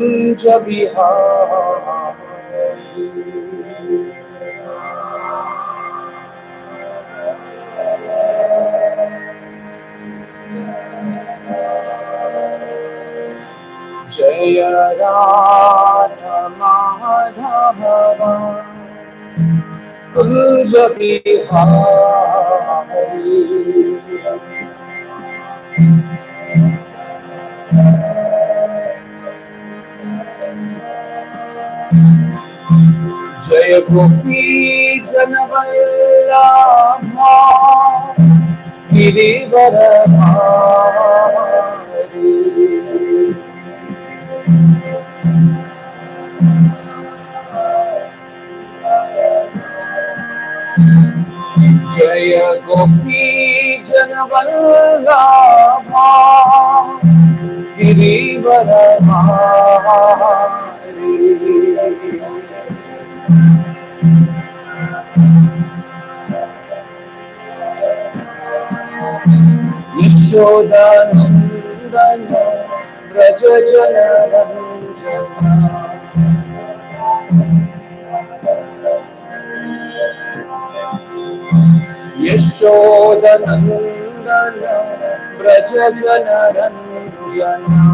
Jai Radha Madhava Kunj Bihari Jai Gopi Janavallabha Girivardhari Jaya Gopi Janavallabha Girivardhari Yashodanandana Braja Jana Ranjana Yashodanandana Braja Jana Ranjana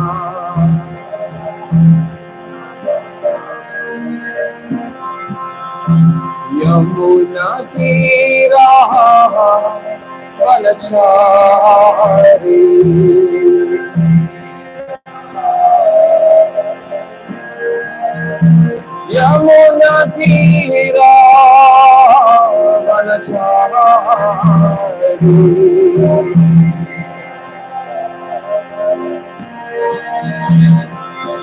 Yamuna Tira Valachari Yamuna Tira Valachari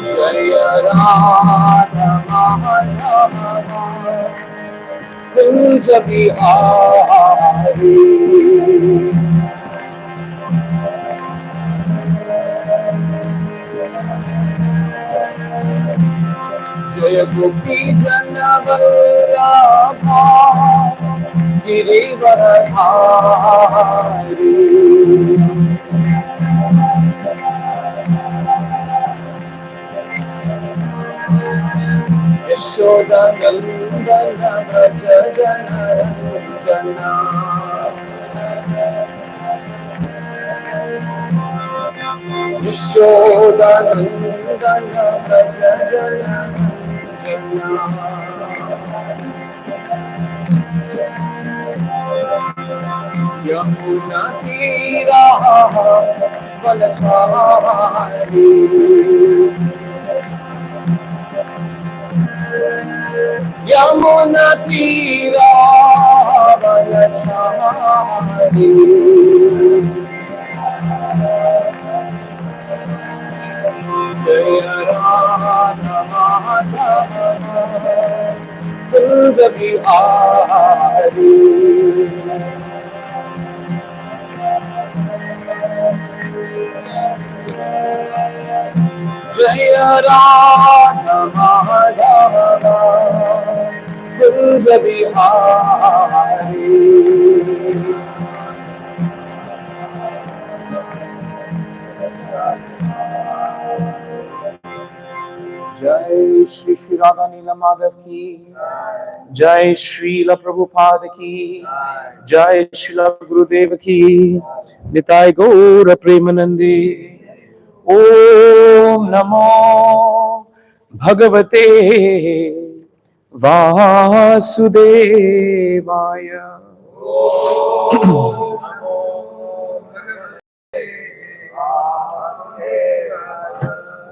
Jaya Radha Madhava Kunj Bihari Jaya Gopi Janavallabha Girivardhari Yashodanandana Braja Jana Ranjana Yashodanandana Braja Jana Ranjana Yamuna Tira Valachari Yamuna Tira Valachari Jaya Radha Madhava Kunj Bihari Jaya Radha Madhava Kunj Bihari Jai Shri Shri Radha Neelmadhav ki Jai Srila Prabhupada ki Jai Srila Gurudev ki Nitai Gaura Premanande Om Namo Bhagavate Vasudevaya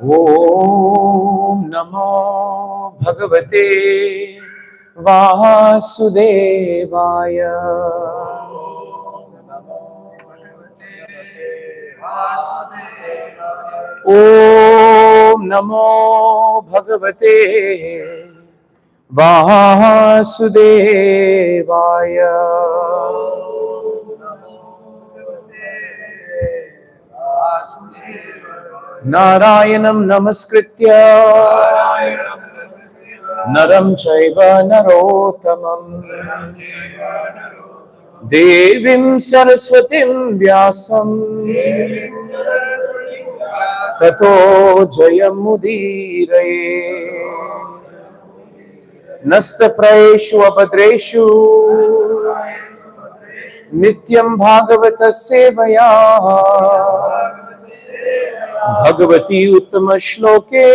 Om Namo Bhagavate Vasudevaya Om Namo Bhagavate Vasudevaya Narayanam Namaskritya Naram Chaiva Narottamam Devim Saraswatim Vyasam ततो जयमुदीरये। नस्तप्रायेषु अभद्रेषु नित्यं भागवत सेवया भगवती उत्तम श्लोके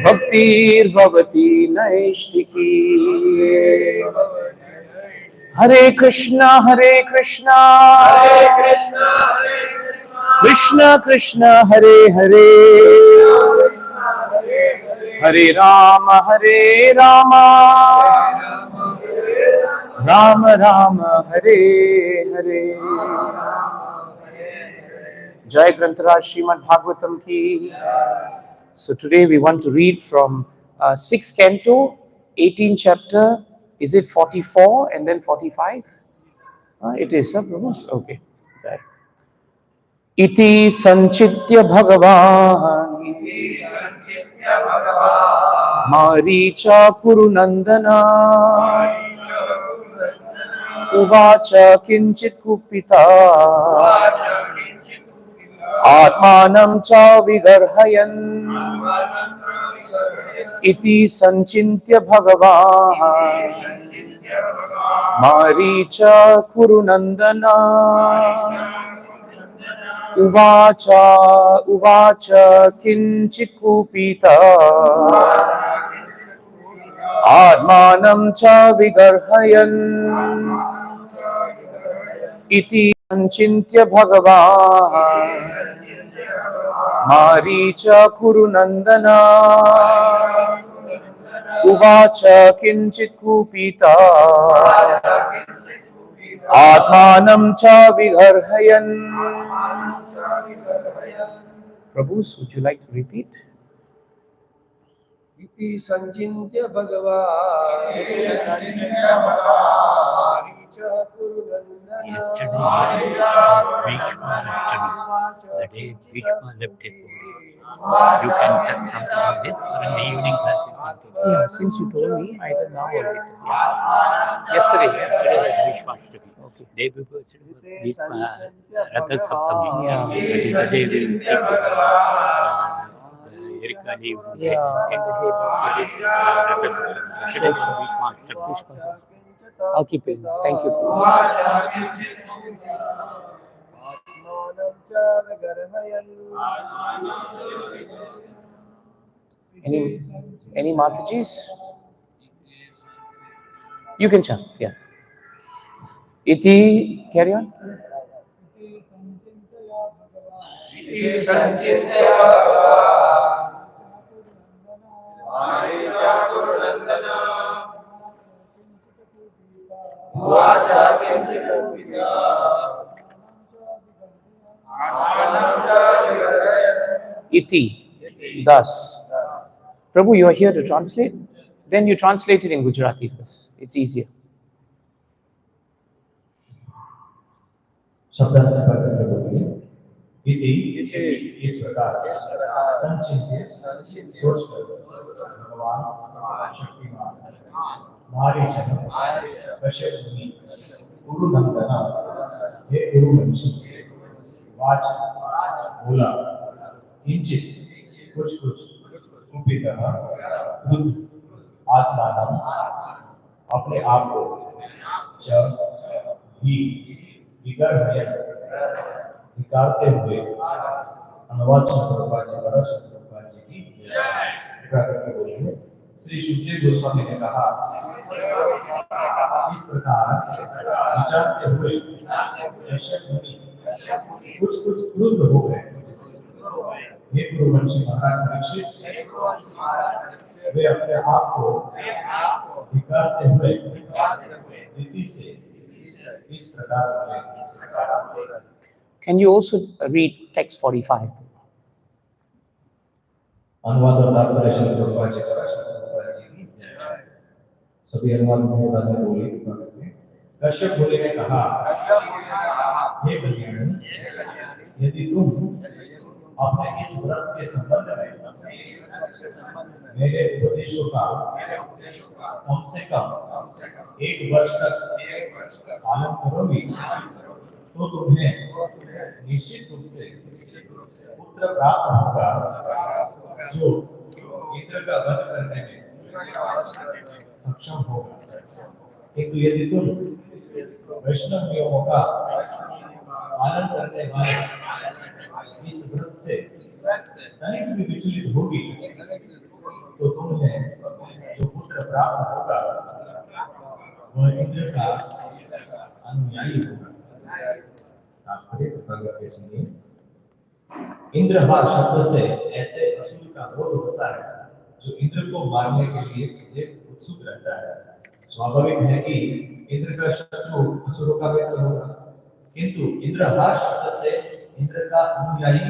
भक्तिर्भवती नैष्ठिकी। हरे कृष्णा कृष्ण कृष्ण हरे हरे, हरे Ram Ram Ram Hare Hare. Jai Granthara Srimad-Bhagavatam ki. So today we want to read from 6th canto, 18th chapter. Is it 44 and then 45? It is, Prabhu? Okay. Jai. Iti sanchitya bhagavan Maricha kurunandana Uvacha kinchit kupita Atmanam cha vigarhayan Iti sanchintya bhagavan Maricha kurunandana Uvacha kinchit kupita Atmanam cha vigarhayan Iti sanchintya bhagavan Maricha kurunandana Uvacha kinchit kupita Atmanam cha vigarhayan. Prabhus, would you like to repeat? Iti sanchintya bhagavan Yesterday was Bhishma Ashtami, the day Bhishma left his body. You can tell something of this, or in the evening class you can tell. Yeah, since you told me, either now or later. Yeah. Yesterday Yesterday was Bhishma Ashtami. Okay. Day before it was Bhishma Radha Saptami. Yeah. That is the day we will take Erika leaves. Yeah, and the head. That is Radha Saptami. Yesterday was Bhishma Ashtami. I'll keep it. Thank you. Any Matajis? You can chant, yeah. Iti, carry on. Iti sanchintya bhagavan Maricha kurunandana Uvacha kinchit kupita Atmanam cha vigarhayan. Iti, thus. Prabhu, you are here to translate? Then you translate it in Gujarati first. It's easier. शब्दार्थ करके बोलिए। इति इस प्रकार संचित्य सोच कर भगवान शक्तिमान मारीच कश्यप मुनि गुरु नंदना हे गुरुवंशी वाच बोला किंचित कुछ कुपितः बुद्ध आत्मानम अपने आप को च ही निकालते हुए अनुवाद शंकराचार्य की कृपा करके बोलिए। श्री सुखदेव गोस्वामी ने कहा, इस प्रकार विचारते हुए कश्यप मुनि कुछ क्रुद्ध हो गए। हे गुरुवंशी महाराज परीक्षित, वे अपने आप को निकालते हुए रीति से इस प्रकार बोले। Can you also read text 45? अनुवाद और तात्पर्य शंकराचार्य की सभी अनुवाद में बोले। कश्यप मुनि ने कहा, हे कल्याणी, यदि तुम अपने इस व्रत के संबंध में मेरे उपदेशों का कम से कम 1 वर्ष तक पालन करोगी तो तुम्हें निश्चित रूप से पुत्र प्राप्त होगा जो इंद्र का वध करने में सक्षम होगा। किंतु यदि तुम वैष्णव नियमों का पालन करने वाले इस व्रत से तनिक भी विचलित होगी तो तुम्हें जो पुत्र प्राप्त होगा वह इंद्र का अनुयायी होगा। इंद्रहार शब्द से ऐसे असुर का बोध होता है जो इंद्र को मारने के लिए सीधे उत्सुक रहता है। स्वाभाविक है कि इंद्र का शत्रु असुरों का मित्र होगा, किंतु इंद्रहार शब्द से इंद्र का अनुयायी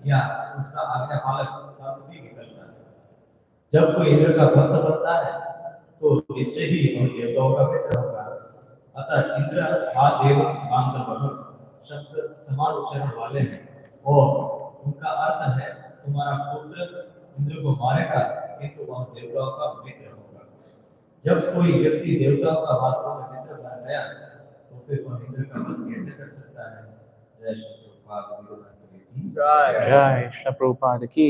या उसका आज्ञापालक का भी निकलता है। जब कोई इंद्र का भक्त बनता है तो इससे ही वह देवताओं का मित्र होगा। अतः इंद्र हा देव बांधव शब्द समान उच्चारण वाले हैं और उनका अर्थ है तुम्हारा पुत्र इंद्र को मारेगा किंतु वह देवताओं का मित्र होगा। जब कोई व्यक्ति देवताओं का वास्तव में मित्र बन गया तो फिर वह इंद्र का वध कैसे कर सकता है। जय श्री प्रभुपाद की।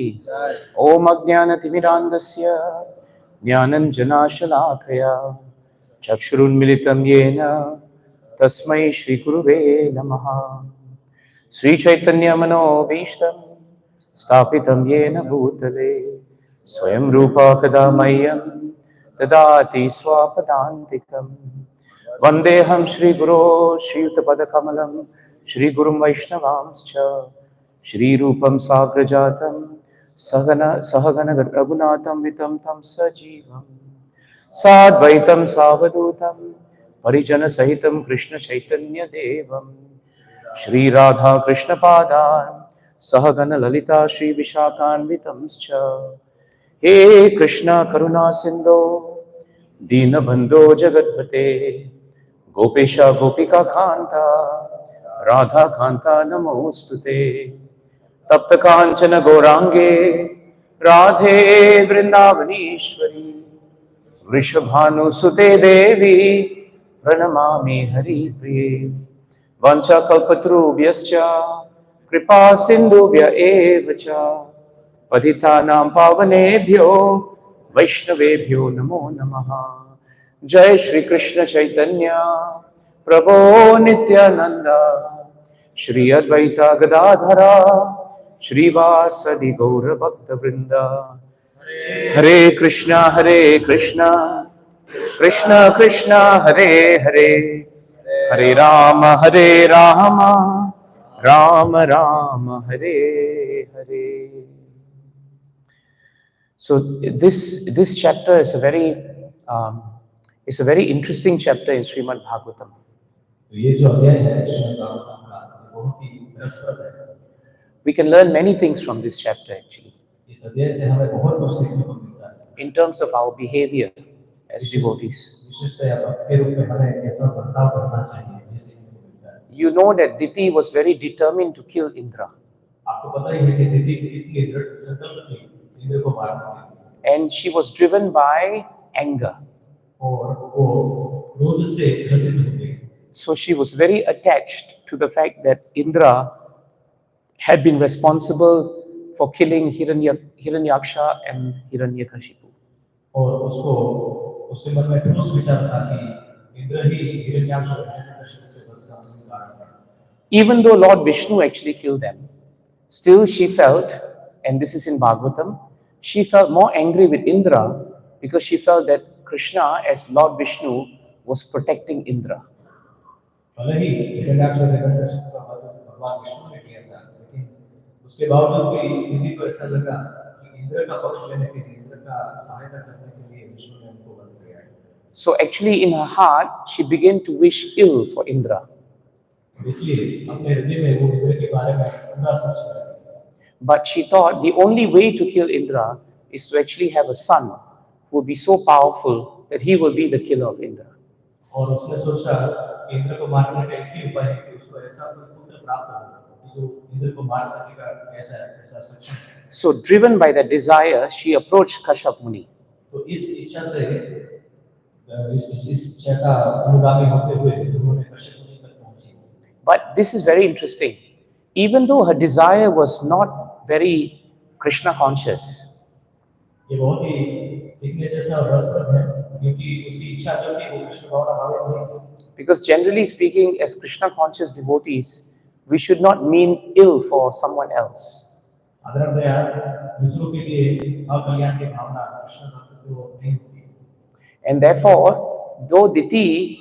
ओम अज्ञानतिमिरान्धस्य ज्ञानञ्जनाशलाकया चक्षुरुन्मिलितं येन तस्मै श्रीगुरुवे नमः। श्रीचैतन्यमनोभीष्टं स्थापितं येन भूतले स्वयं रूपा कदा मह्यं ददाति स्वापदान्तिकं। वन्देऽहं श्रीगुरो श्रीयुतपदकमलं श्रीगुरुं वैष्णवांश्च श्रीरूपं साग्रजातं सहगण रघुनाथं वितं तं सजीवं साद्वैतं सावधूतं परिजनसहितं कृष्णचैतन्यदेवं श्रीराधा कृष्णपादान् सहगण ललिता श्रीविशाखान्वितंश्च। हे कृष्णा करुणा सिन्धो दीनबन्धो जगत्पते गोपेश गोपिका कान्ता राधा कान्ता नमोस्तुते। तप्त कांचन गौरांगे राधे वृंदावनीश्वरी वृषभानुसुते देवी प्रणमामि हरिप्रिये। वाञ्छाकल्पतरुभ्यश्च कृपा सिन्धुभ्य एव च पतितानां पावनेभ्यो वैष्णवेभ्यो नमो नमः। जय श्री कृष्ण चैतन्य प्रभो नित्यानंद श्री अद्वैता गदाधरा श्रीवासदि गौर भक्त वृंद। हरे Krishna Krishna Krishna Hare Hare Hare Ram Ram Ram Hare Hare. So this chapter is a very interesting chapter in Srimad-Bhagavatam. ये जो अध्याय है श्रीमद् भागवतम का बहुत ही रसप्रद है। We can learn many things from this chapter actually. इस अध्याय से हमें बहुत कुछ सीखने को मिलता है। In terms of our behavior as devotees. विशेषतया भक्त के रूप में हमें कैसा बर्ताव करना चाहिए ये सीखने को मिलता है। You know that Diti was very determined to kill Indra. आपको पता ही है कि दिति कितनी दृढ़ संकल्प थी इंद्र को मारने की। And she was driven by anger. और वो क्रोध से ग्रसित हो गई। So she was very attached to the fact that Indra had been responsible for killing Hiranyaksha and Hiranyakashipu. और उसको उसके मन में ठोस विचार था कि इंद्र ही हिरण्याक्ष और हिरण्यकशिपु के वध का मूल कारण था। Even though Lord Vishnu actually killed them, still she felt, and this is in Bhagavatam, she felt more angry with Indra because she felt that Krishna as Lord Vishnu was protecting Indra. भले ही हिरण्याक्ष और हिरण्यकशिपु का वध भगवान विष्णु ने किया था, लेकिन उसके बावजूद भी इंद्र को ऐसा लगा कि इंद्र का पक्ष लेने के लिए, इंद्र का सहायता करने के लिए विष्णु ने उनको वध किया है। So actually in her heart she began to wish ill for Indra. इसलिए अपने हृदय में वो इंद्र के बारे में बुरा सोच रही। But she thought the only way to kill Indra is to actually have a son who would be so powerful that he will be the killer of Indra. और उसने सोचा कि इंद्र को मारने का एक ही उपाय है कि उसको ऐसा कोई पुत्र प्राप्त हो जो इंद्र को मार सकेगा, ऐसा सक्षम है। So driven by that desire, she approached Kashyap Muni. तो इस इच्छा से इस इच्छा का अनुगामी होते हुए उन्होंने कश्यप मुनि तक पहुंची। But this is very interesting. Even though her desire was not very Krishna conscious, ये बहुत ही सिग्नेचर सा और रसप्रद है क्योंकि उसकी इच्छा जो थी वो कृष्ण भावना भावित थी because generally speaking, as Krishna conscious devotees, we should not mean ill for someone else. साधारणतया दूसरों के लिए अकल्याण की भावना कृष्ण भक्त को नहीं होती And therefore, though Diti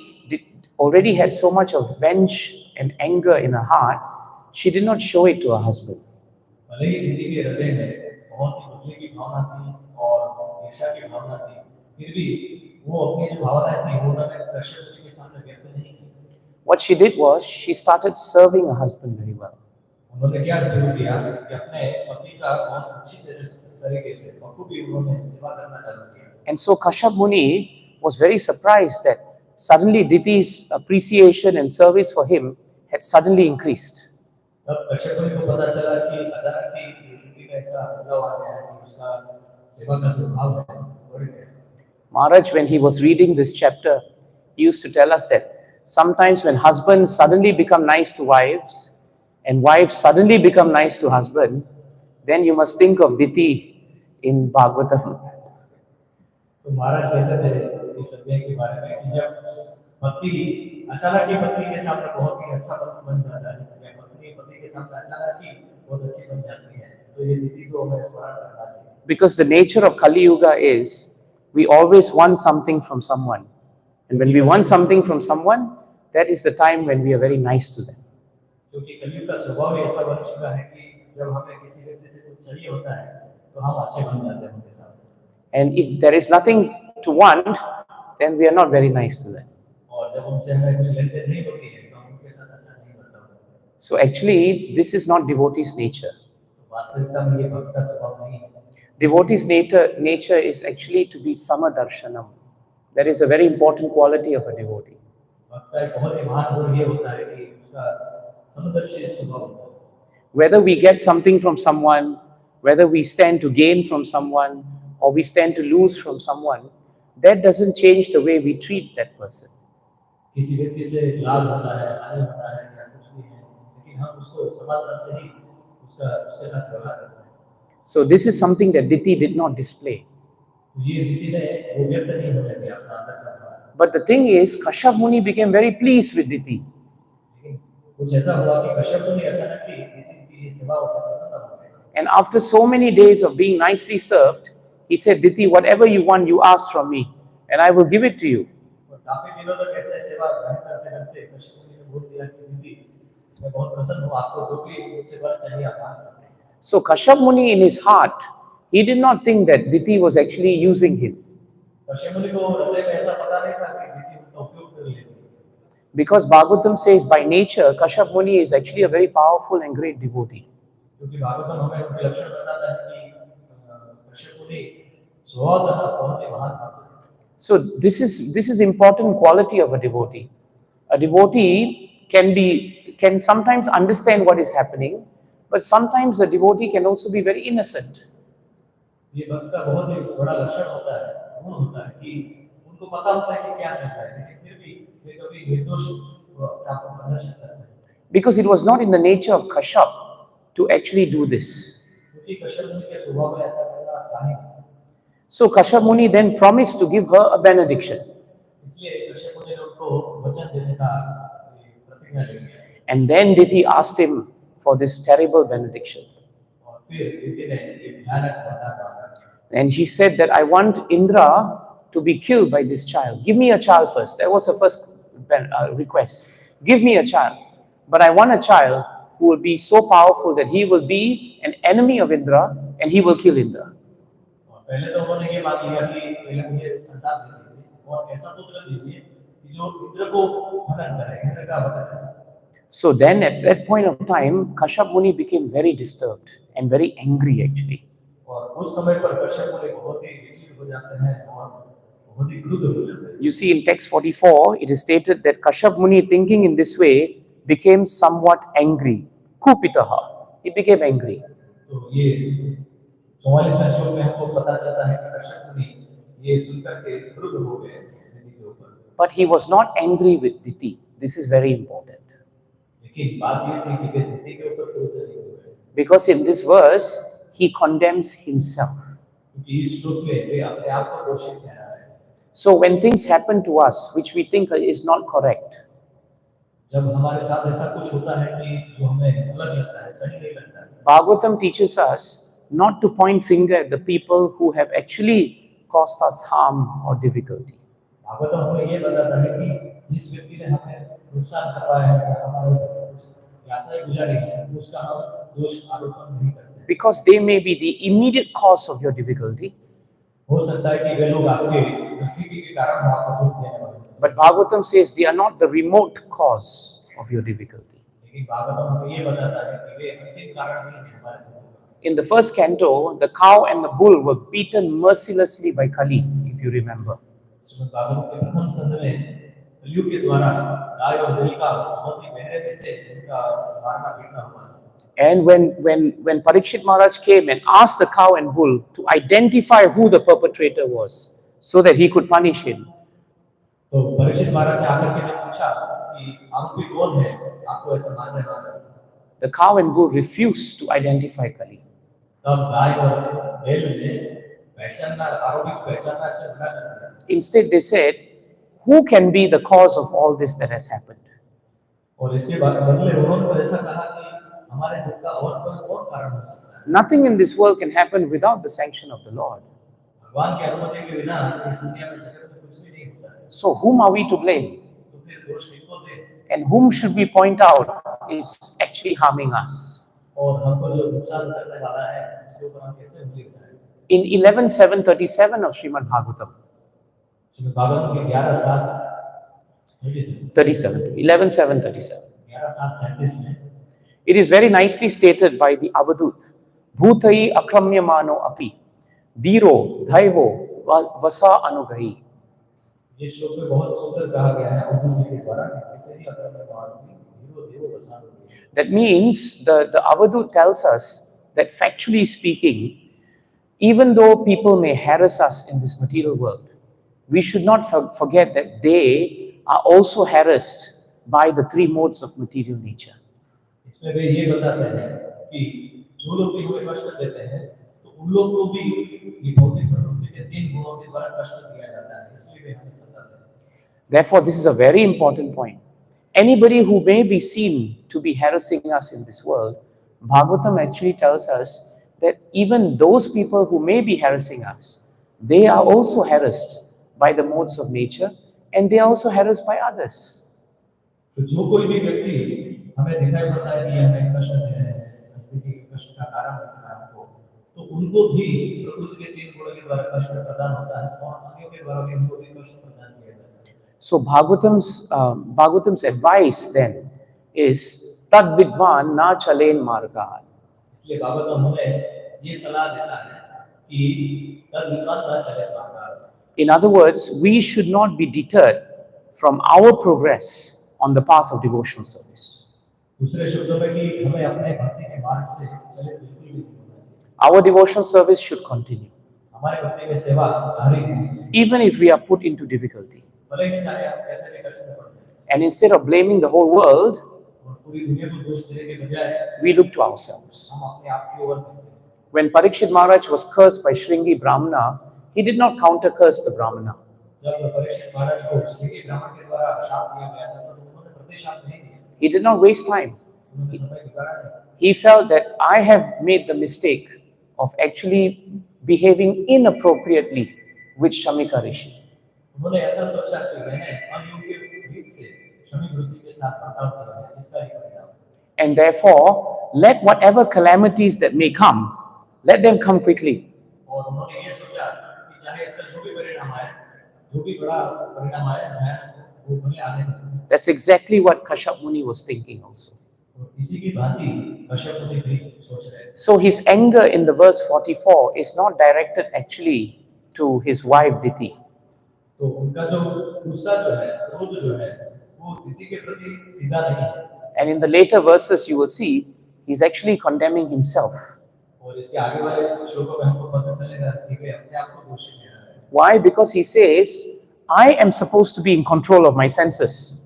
already had so much of venge and anger in her heart, she did not show it to her husband. भले ही दीदी के हृदय में बहुत ही बदले की भावना थी और ईर्ष्या की भावना थी फिर भी वो अपनी जो भावनाएं थी वो उन्होंने कृष्ण जी के सामने व्यक्त नहीं की What she did was she started serving her husband very well. उन्होंने क्या शुरू किया कि अपने पति का बहुत अच्छी तरीके से बखूबी उन्होंने सेवा करना चालू किया And so Kashyap Muni was very surprised that suddenly Diti's appreciation and service for him had suddenly increased. तब कश्यप मुनि को पता चला कि अचानक ही दीदी का ऐसा बदलाव आ गया है कि उसका सेवा का जो भाव है बढ़ गया Maharaj, when he was reading this chapter, he used to tell us that sometimes when husbands suddenly become nice to wives and wives suddenly become nice to husband, then you must think of Diti in Bhagavatam. तो महाराज कहते थे इस अध्याय के बारे में कि जब पति अचानक ही पत्नी के सामने बहुत ही अच्छा बन जाता है या पत्नी पति के सामने अचानक ही बहुत अच्छी बन जाती है तो ये दीदी को हमें स्मरण करना चाहिए Because the nature of Kali Yuga is we always want something from someone. And when we want something from someone, that is the time when we are very nice to them. क्योंकि कलयुग का स्वभाव ही ऐसा बन चुका है कि जब हमें किसी व्यक्ति से कुछ चाहिए होता है तो हम अच्छे बन जाते हैं उनके साथ And if there is nothing to want, then we are not very nice to them. और जब उनसे हमें कुछ लेते नहीं होती है तो हम उनके साथ अच्छा नहीं बनता So actually, this is not devotee's nature. वास्तविकता में ये भक्त का स्वभाव नहीं है Devotee's nature is actually to be samadarshanam. That is a very important quality of a devotee. भक्त का एक बहुत ही महान गुण ये होता है कि उसका समदर्शी स्वभाव होता है Whether we get something from someone, whether we stand to gain from someone, or we stand to lose from someone, that doesn't change the way we treat that person. किसी व्यक्ति से लाभ होता है हानि होता है या कुछ भी है लेकिन हम उसको समाधान से ही उसके साथ व्यवहार करते हैं So this is something that Diti did not display. तो ये दीदी ने वो व्यक्त नहीं होने दिया अपना अंदर का भाव But the thing is, Kashyap Muni became very pleased with Diti. लेकिन कुछ ऐसा हुआ कि कश्यप मुनि अचानक ही दीदी की सेवा और प्रसन्न हो गए And after so many days of being nicely served, he said, Diti, whatever you want, you ask from me, and I will give it to you. और काफी दिनों तक ऐसे सेवा करते करते कश्यप मुनि ने बोल दिया कि दीदी मैं बहुत प्रसन्न हूँ आपको जो भी मुझसे वर चाहिए आप मांग सकते हैं So Kashyap Muni in his heart, he did not think that Diti was actually using him. Kashyap मुनि को हृदय में ऐसा पता नहीं था कि दीदी उनका उपयोग कर लेगी Because Bhagavatam says by nature, Kashyap Muni is actually a very powerful and great devotee. क्योंकि भागवतम हमें उनके लक्षण बताता है कि कश्यप मुनि स्वभावतः बहुत ही महान भक्त थे So this is important quality of a devotee. A devotee can sometimes understand what is happening, but sometimes a devotee can also be very innocent. ये भक्त का बहुत ही बड़ा लक्षण होता है गुण होता है कि उनको पता होता है कि क्या चल रहा है लेकिन फिर भी वे कभी निर्दोष आपको प्रदर्शन करते हैं Because it was not in the nature of Kashyap to actually do this. क्योंकि कश्यप मुनि के स्वभाव में ऐसा करना नहीं So Kashyap Muni then promised to give her a benediction. इसलिए कश्यप मुनि ने उनको वचन देने का प्रतिज्ञा ली And then Diti asked him for this terrible benediction. और फिर दीदी ने एक भयानक वरदान मांगा And she said that I want Indra to be killed by this child. Give me a child first. That was the first request. Give me a child. But I want a child who will be so powerful that he will be an enemy of Indra and he will kill Indra. पहले तो उन्होंने ये मांग लिया कि पहले मुझे संतान दे दीजिए और ऐसा पुत्र दीजिए कि जो इंद्र को हनन करे इंद्र का वध करे So then at that point of time, Kashyap Muni became very disturbed and very angry actually. और उस समय पर कश्यप मुनि बहुत ही विचलित हो जाते हैं और बहुत ही क्रुद्ध हो जाते हैं You see in text 44, it is stated that Kashyap Muni, thinking in this way, became somewhat angry. Kupitaha. He became angry. तो ये 44वें श्लोक में हमको पता चलता है कि कश्यप मुनि ये सुनकर के क्रुद्ध हो गए दीदी के ऊपर But he was not angry with Diti. This is very important. लेकिन बात ये थी कि वे धरती के ऊपर क्रोध नहीं हुए, because in this verse he condemns himself. क्योंकि इस श्लोक में वे अपने आप को दोषी ठहरा है। So when things happen to us which we think is not correct, जब हमारे साथ ऐसा कुछ होता है कि जो हमें अलग लगता है, सही नहीं लगता है, Bhagavatam teaches us not to point finger at the people who have actually caused us harm or difficulty. Bhagavatam हमें ये बताता है कि जिस व्यक्ति ने हमें नुकसान करवाया है, हमारे यात्राएं गुजारी है, उसका हम दोष आरोपण नहीं करते, Because they may be the immediate cause of your difficulty. हो सकता है कि वे लोग आपके स्थिति के कारण आपको दुख देने वाले हैं, But Bhagavatam says they are not the remote cause of your difficulty. लेकिन भागवतम हमें ये बताता है कि वे अंतिम कारण नहीं है हमारे दुख का। In the first canto, the cow and the bull were beaten mercilessly by Kali, if you remember. Shrimad Bhagavat के प्रथम संध में कलयुग के द्वारा गाय और बैल का बहुत ही गहरे से उनका मारना पीटना हुआ। And when Parikshit Maharaj came and asked the cow and bull to identify who the perpetrator was, so that he could punish him, तो परीक्षित महाराज ने आकर के पूछा कि आरोपी कौन है, आपको ऐसा मानने वाला? the cow and bull refused to identify Kali. तब गाय और बैल ने पहचानना, आरोपी को पहचानना से मना कर दिया। Instead, they said, who can be the cause of all this that has happened? और इसके बाद बदले उन्होंने ऐसा कहा कि हमारे दुख का और कौन कारण हो सकता है? Nothing in this world can happen without the sanction of the Lord. भगवान की अनुमति के बिना इस दुनिया में जगत में कुछ भी नहीं होता है। So whom are we to blame? तो फिर दोष किसको दें? And whom should we point out is actually harming us? और हमको जो नुकसान करने वाला है, उसके ऊपर हम कैसे उंगली उठाएं? In 11.7.37 of Srimad-Bhagavatam, Shrimad Bhagavat के 37, 11.7.37, 11:7:37 में it is very nicely stated by the Avadut, Bhutai akramyamano api, Diro dhaivo vasa anugahi. ये श्लोक में बहुत सुंदर कहा गया है अर्जुन जी के द्वारा कि कितने ही अकर्मण्यवान भी धीरो देवो वसानु। That means the Avadut tells us that factually speaking, even though people may harass us in this material world, we should not forget that they are also harassed by the three modes of material nature. इसमें वे ये बताते हैं कि जो लोग भी हमें कष्ट देते हैं, तो उन लोग को भी ये भौतिक प्रकृति के तीन गुणों के द्वारा कष्ट दिया जाता है, इसलिए वे हमें सताते हैं। Therefore, this is a very important point. Anybody who may be seen to be harassing us in this world, Bhagavatam actually tells us that even those people who may be harassing us, they are also harassed by the modes of nature, and they are also harassed by others. तो जो कोई भी व्यक्ति हमें दिखाई पड़ता है कि हमें कष्ट दे रहे हैं, स्थिति के कष्ट का कारण बन रहा है हमको, तो उनको भी प्रकृति के तीन गुणों के द्वारा कष्ट प्रदान होता है और अन्यों के द्वारा भी उनको भी कष्ट प्रदान किया जाता है। So Bhagavatam's advice then is tad vidvan na chalen marga. इसलिए भागवतम हमें ये सलाह देता है कि तद विद्वान न चले मार्ग। In other words, we should not be deterred from our progress on the path of devotional service. दूसरे शब्दों में कि हमें अपने भक्ति के मार्ग से चले बिल्कुल भी नहीं होना चाहिए। Our devotional service should continue, हमारे भक्ति में सेवा जारी रहनी चाहिए, even if we are put into difficulty. भले ही चाहे हम कैसे भी कष्ट में पड़ जाएं। And instead of blaming the whole world, और पूरी दुनिया को दोष देने के बजाय we look to ourselves. हम अपने आप की ओर देखते हैं। When Parikshit Maharaj was cursed by Shringi Brahmana, he did not counter-curse the Brahmana. जब परीक्षित महाराज को श्रीगी ब्राह्मण के द्वारा शाप दिया गया था, तो उन्होंने प्रतिशाप नहीं दिया, He did not waste time. उन्होंने समय गुजारा नहीं। He felt that I have made the mistake of actually behaving inappropriately with Shamika Rishi. उन्होंने ऐसा सोचा कि मैंने अयोग्य रीत से शमी ऋषि के साथ बर्ताव किया है, इसका ही परिणाम। And therefore, let whatever calamities that may come, let them come quickly. और उन्होंने ये सोचा कि चाहे इसका जो भी परिणाम आए, जो भी बड़ा परिणाम आए, मैं वो मुझे आने दूं। That's exactly what Kashyap Muni was thinking also. और इसी की भांति कश्यप मुनि भी सोच रहे थे। So his anger in the verse 44 is not directed actually to his wife Diti. तो उनका जो गुस्सा जो है, क्रोध जो है, वो दीदी के प्रति सीधा नहीं है। And in the later verses you will see, he's actually condemning himself. और इसके आगे वाले श्लोकों में हमको पता चलेगा कि वे अपने आप को दोषी ठहरा रहे हैं। Why? Because he says, I am supposed to be in control of my senses.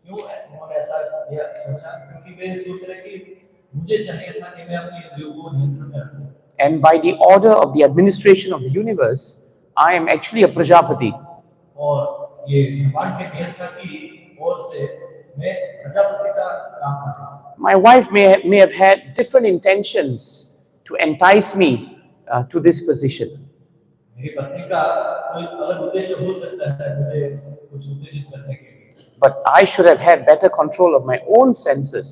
क्यों उन्होंने ऐसा किया सोचा? क्योंकि वे सोच रहे कि मुझे चाहिए था कि मैं अपने इंद्रियों को नियंत्रण में रखूं। And by the order of the administration of the universe, I am actually a Prajapati. और ये भगवान के नियंत्रण की ओर से मैं प्रजापति का काम कर रहा हूं। My wife may have had different intentions to entice me to this position. मेरी पत्नी का कोई अलग उद्देश्य हो सकता है मुझे कुछ उत्तेजित करने के लिए। But I should have had better control of my own senses.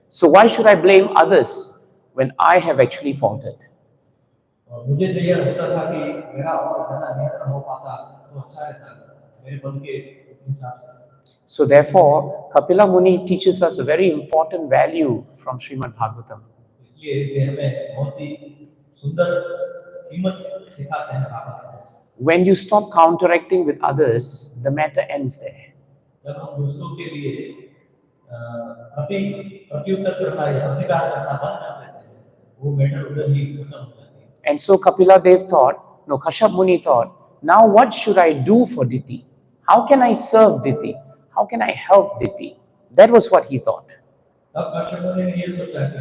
So why should I blame others when I have actually faulted? और मुझे चाहिए होता था कि मेरा और ज्यादा नियंत्रण हो पाता तो अच्छा रहता मेरे मन के हिसाब से। So therefore, Kapila Muni teaches us a very important value from Srimad-Bhagavatam. इसलिए वे हमें बहुत ही सुंदर कीमत सिखाते हैं Bhagavat. When you stop counteracting with others, the matter ends there. जब हम दूसरों के लिए प्रत्युत्तर करना या प्रतिकार करना बंद कर देते हैं, वो मैटर उधर ही खत्म हो जाती है। And so Kapila Dev thought, no, Kashyap Muni thought, now what should I do for Diti? How can I serve Diti? How can I help Diti? That was what he thought. तब कश्यप मुनि ने ये सोचा कि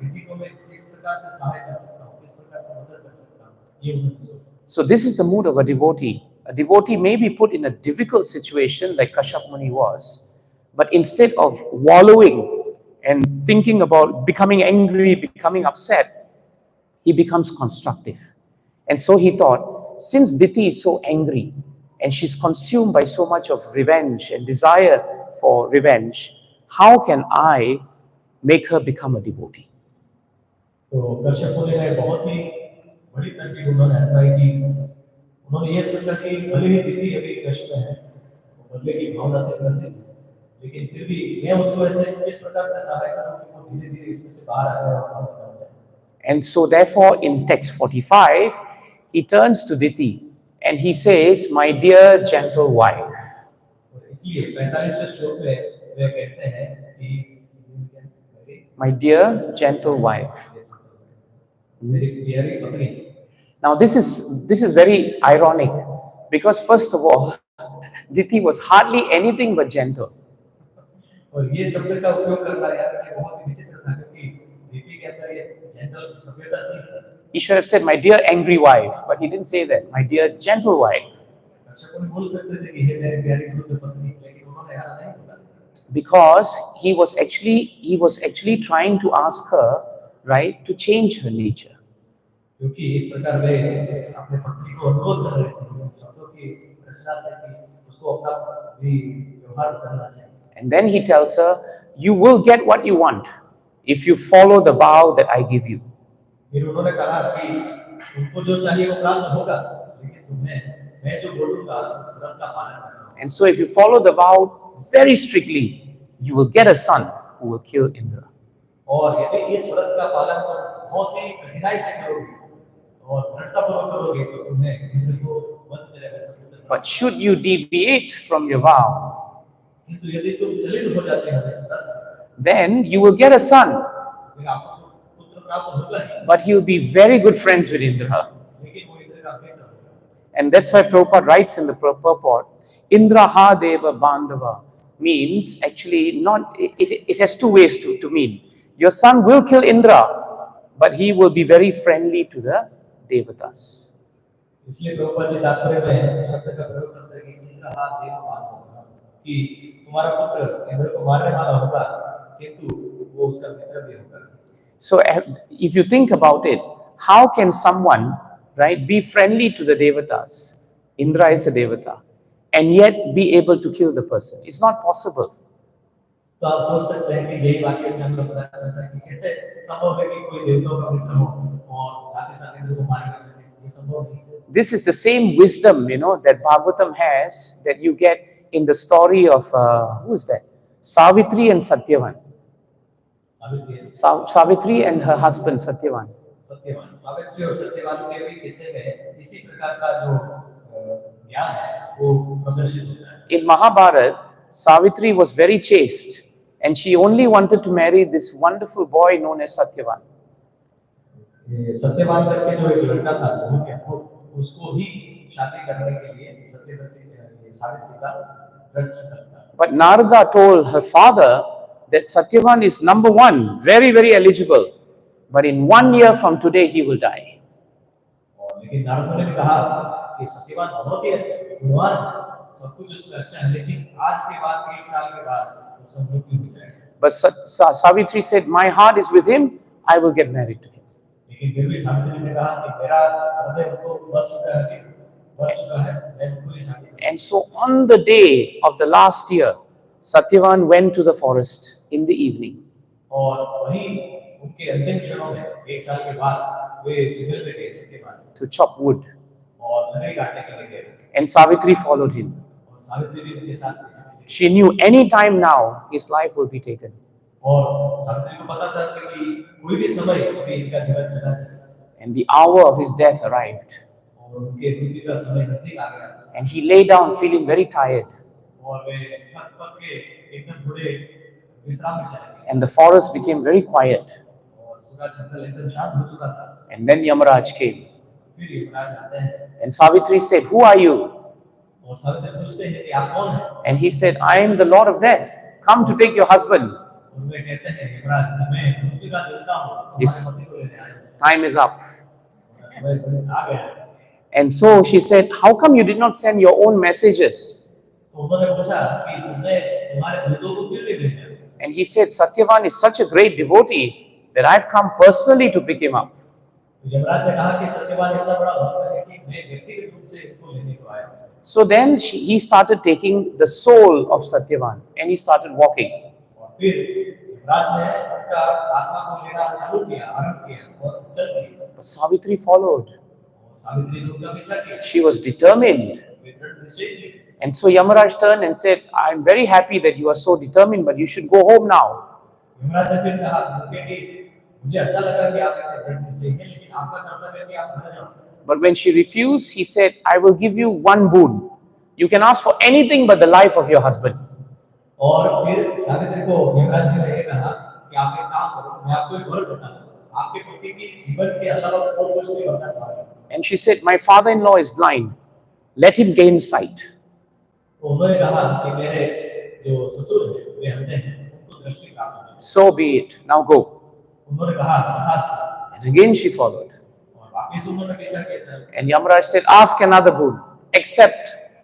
दीति को मैं किस प्रकार से सहाय कर सकता हूँ, किस प्रकार से मदद कर सकता हूँ, ये उन्होंने सोचा। So this is the mood of a devotee. A devotee may be put in a difficult situation like Kashyap Muni was, but instead of wallowing and thinking about becoming angry, becoming upset, he becomes constructive. And so he thought, since Diti is so angry and she's consumed by so much of revenge and desire for revenge, how can I make her become a devotee? तो कश्यप मुनि ने बहुत ही बड़ी तरकीब उन्होंने अपनाई की। उन्होंने ये सोचा कि भले ही दीदी अभी कष्ट में है, बदले की भावना से ग्रसित है, लेकिन फिर भी मैं उसको ऐसे किस प्रकार से सहाय करूं कि वो धीरे-धीरे इसमें से बाहर आ जाए। And so therefore in text 45, he turns to Diti and he says, my dear gentle wife. इसलिए 45वें श्लोक में वे कहते हैं कि my dear gentle wife. मेरी प्यारी पत्नी। Now this is very ironic because first of all, Diti was hardly anything but gentle. और ये शब्द का उपयोग करना यार कि बहुत ही विचित्र था क्योंकि दीति के अंदर ये जेंटल सभ्यता थी। He should have said, my dear angry wife, but he didn't say that. My dear gentle wife. Because he was actually trying to ask her, right, to change her nature. And then he tells her, you will get what you want if you follow the vow that I give you. And so if you follow the vow very strictly, you will get a son who will kill Indra. But should you deviate from your vow, then you will get a son, but he will be very good friends with Indra. And that's why Prabhupada writes in the purport, Indra ha deva bandhava means actually not, it has two ways to mean. Your son will kill Indra, but he will be very friendly to the Devatas. इसलिए प्रभुपाद जी तात्पर्य में शब्द का प्रयोग करते हैं कि इंद्र हाथ देव बांधो कि तुम्हारा पुत्र इंद्र को मारने वाला होगा किंतु वो उसका मित्र भी होगा. So if you think about it, how can someone, right, be friendly to the Devatas? Indra is a Devata, and yet be able to kill the person. It's not possible. तो आप सोच सकते हैं कि यही वाक्य से हम लोग पता चलता है कि कैसे संभव है कि कोई देवताओं का मित्र हो और साथ ही साथ इंद्र को मार कर सके. ये संभव नहीं. This is the same wisdom, that Bhagavatam has, that you get in the story of, who is that? Savitri and Satyavan. Savitri and her husband, Satyavan. Savitri और सत्यवान के भी किस्से में इसी प्रकार का जो ज्ञान है वो प्रदर्शित होता है. In Mahabharata, Savitri was very chaste and she only wanted to marry this wonderful boy known as Satyavan. Satyavan करके जो एक लड़का था उसको ही शादी करने के लिए सत्यवती सावित्री का रच करता. But Narada told her father that Satyavan is number one, very, very eligible. But in 1 year from today, he will die. और लेकिन नारद मुनि ने कहा कि सत्यवान बहुत ही गुणवान सब कुछ उसमें अच्छा है, लेकिन आज के बाद 1 साल के बाद उसका मृत्यु हो जाएगा। But Savitri said, my heart is with him, I will get married to him. लेकिन फिर भी सावित्री ने कहा कि मेरा हृदय तो बस चुका है, मैं पूरी शादी। And so on the day of the last year, Satyavan went to the forest in the evening. और वही उनके अंतिम क्षणों में 1 साल के बाद वे जंगल में गए सत्यवान to chop wood. और लकड़ी काटने के लिए गए। And Savitri followed him. और सावित्री भी उनके साथ गई। She knew any time now his life will be taken. और सावित्री को पता था कि कोई भी समय अभी इनका जीवन चला जाएगा। And the hour of his death arrived. और उनके मृत्यु का समय नजदीक आ गया। And he lay down feeling very tired. और वे थक के एकदम थोड़े विश्राम में चले गए। And the forest became very quiet. और पूरा जंगल एकदम शांत हो चुका था। And then Yamaraj came. फिर यमराज आते हैं। And Savitri said, who are you? और सावित्री पूछते हैं कि आप कौन हैं? And he said, I am the Lord of Death. Come to take your husband. और वे कहते हैं यमराज मैं मृत्यु का देवता हूँ, तुम्हारे पति को लेने आया हूँ। Time is up. समय आ गया। And so she said, how come you did not send your own messages? तो उन्होंने पूछा कि तुमने तुम्हारे दूतों को क्यों नहीं भेजा? And he said, Satyavan is such a great devotee that I've come personally to pick him up. Yamraj ने कहा कि सत्यवान इतना बड़ा भक्त है कि मैं व्यक्तिगत रूप से इसको लेने को आया। So then he started taking the soul of Satyavan and he started walking. और फिर यमराज ने उनका आत्मा को लेना चालू किया, आरंभ किया और चल दिए। But Savitri followed. और सावित्री ने उनका पीछा किया। She was determined. वे दृढ़ निश्चयी थी। And so Yamaraj turned and said, I'm very happy that you are so determined, but you should go home now. Yamraj ने फिर कहा कि मुझे अच्छा लगा कि आप इतने दृढ़ निश्चयी हैं, लेकिन आपका कर्तव्य है कि आप घर जाओ। But when she refused, he said, I will give you one boon. You can ask for anything but the life of your husband. और फिर सावित्री को यमराज जी ने कहा कि आप एक काम करो, मैं आपको एक वर देता हूँ, आपके पति की जीवन के अलावा और कुछ नहीं बनना चाहिए। And she said, my father-in-law is blind. Let him gain sight. तो उन्होंने कहा कि मेरे जो ससुर हैं वे अंधे हैं, उनको दृष्टि प्राप्त है। So be it. Now go. उन्होंने कहा तथास्तु। And again she followed. और वापस उन्होंने पीछा किया। And Yamaraj said, ask another boon. Accept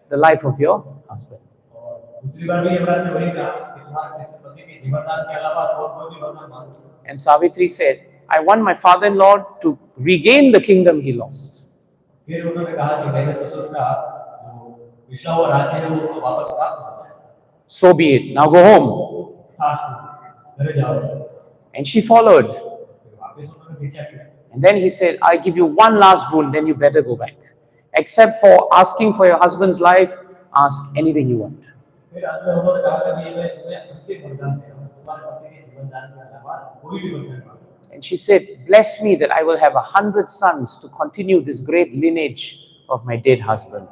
the life of your husband. और दूसरी बार भी यमराज ने वही कहा कि तुम्हारे पति के जीवनदान के अलावा और कोई भी वरदान मांगो। And Savitri said, I want my father-in-law to regain the kingdom he lost. फिर उन्होंने कहा कि मेरे ससुर का जो पिछला हुआ राज्य है वो उनको वापस प्राप्त हो जाए। So be it. Now go home. तथास्तु, घर जाओ। And she followed. फिर वापस उन्होंने पीछा किया। And then he said, I give you one last boon, then you better go back. Except for asking for your husband's life, ask anything you want. फिर अंत में उन्होंने कहा कि मैं तुम्हें अंतिम वरदान दे रहा हूँ, तुम्हारे पति के जीवनदान के अलावा कोई भी वरदान मांगो। And she said, bless me that I will have 100 sons to continue this great lineage of my dead husband.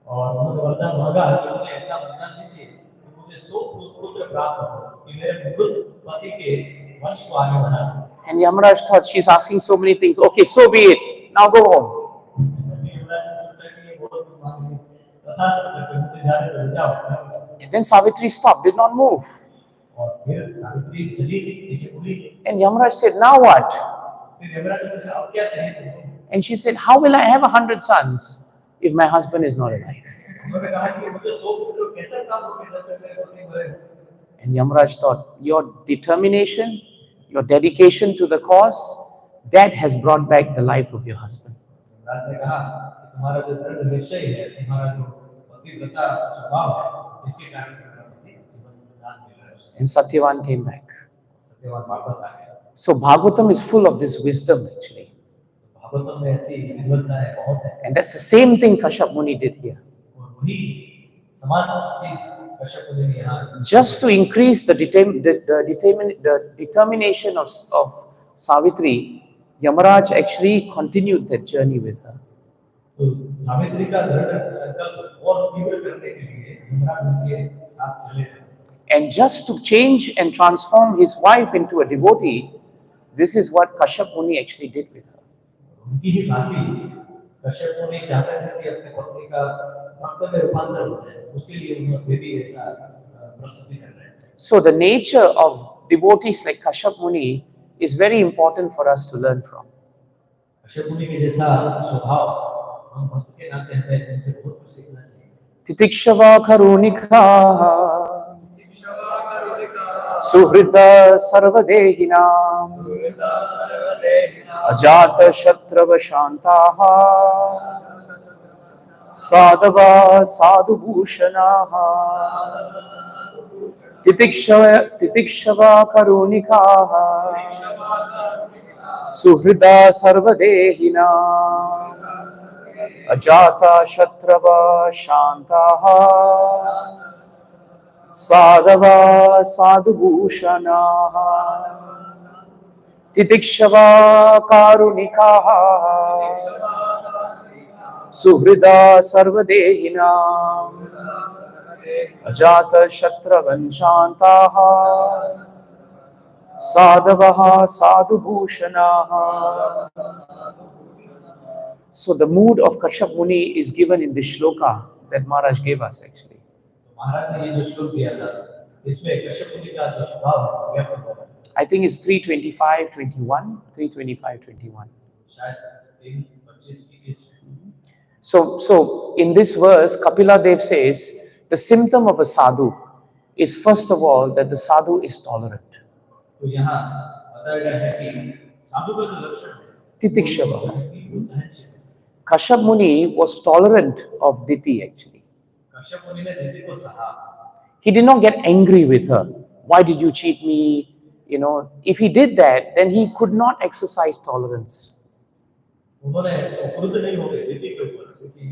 और उन्होंने वरदान मांगा कि मुझे ऐसा वरदान दीजिए कि मुझे 100 पुत्र प्राप्त हो कि मेरे मृत पति के वंश को आगे बढ़ा सकूं। And Yamaraj thought, she's asking so many things. Okay, so be it. Now go home. And then Savitri stopped, did not move. And Yamaraj said, now what? And she said, how will I have 100 sons if my husband is not alive? And Yamaraj thought, your determination, your dedication to the cause, that has brought back the life of your husband. And Satyavan came back. So Bhagavatam is full of this wisdom actually. And that's the same thing Kashyap Muni did here. Just to increase the determination of Savitri, Yamaraj actually continued that journey with her. And just to change and transform his wife into a devotee, this is what Kashyap Muni actually did with her. प्रस्तुति कर रहे हैं। So the nature of devotees like Kashyap Muni is very important for us to learn from. Kashyap मुनि के जैसा स्वभाव हम भक्त के नाते हमें उनसे बहुत कुछ सीखना चाहिए। Titikshava karunika suhrita sarvadehinam ajata shatrava shantaha sadava sadhubhushanaha titikshava karunikaha suhrita sarvadehinam ajata shatrava shantaha sadava sadhubhushanaha titikshava karunikaha suhrida sarvadehinam ajata shatravan shantaha sadavaha sadhubhushanaha. So the mood of Kashyap Muni is given in this shloka that Maharaj gave us actually. महाराज ने ये जो श्लोक दिया था इसमें कश्यप मुनि का जो स्वभाव व्यक्त होता है। I think it's 3:25:21, 3:25:21. शायद 3:25 So in this verse, Kapila Dev says, the symptom of a sadhu is first of all that the sadhu is tolerant. तो यहाँ बताया गया है कि साधु का जो लक्षण है Titikshava. वो सहनशील है। Kashyap Muni was tolerant of Diti actually. Kashyap मुनि ने दीदी को सहा। He did not get angry with her. Why did you cheat me? You know, if he did that, then he could not exercise tolerance. उन्होंने क्रुद्ध नहीं हो गए दीदी के ऊपर क्योंकि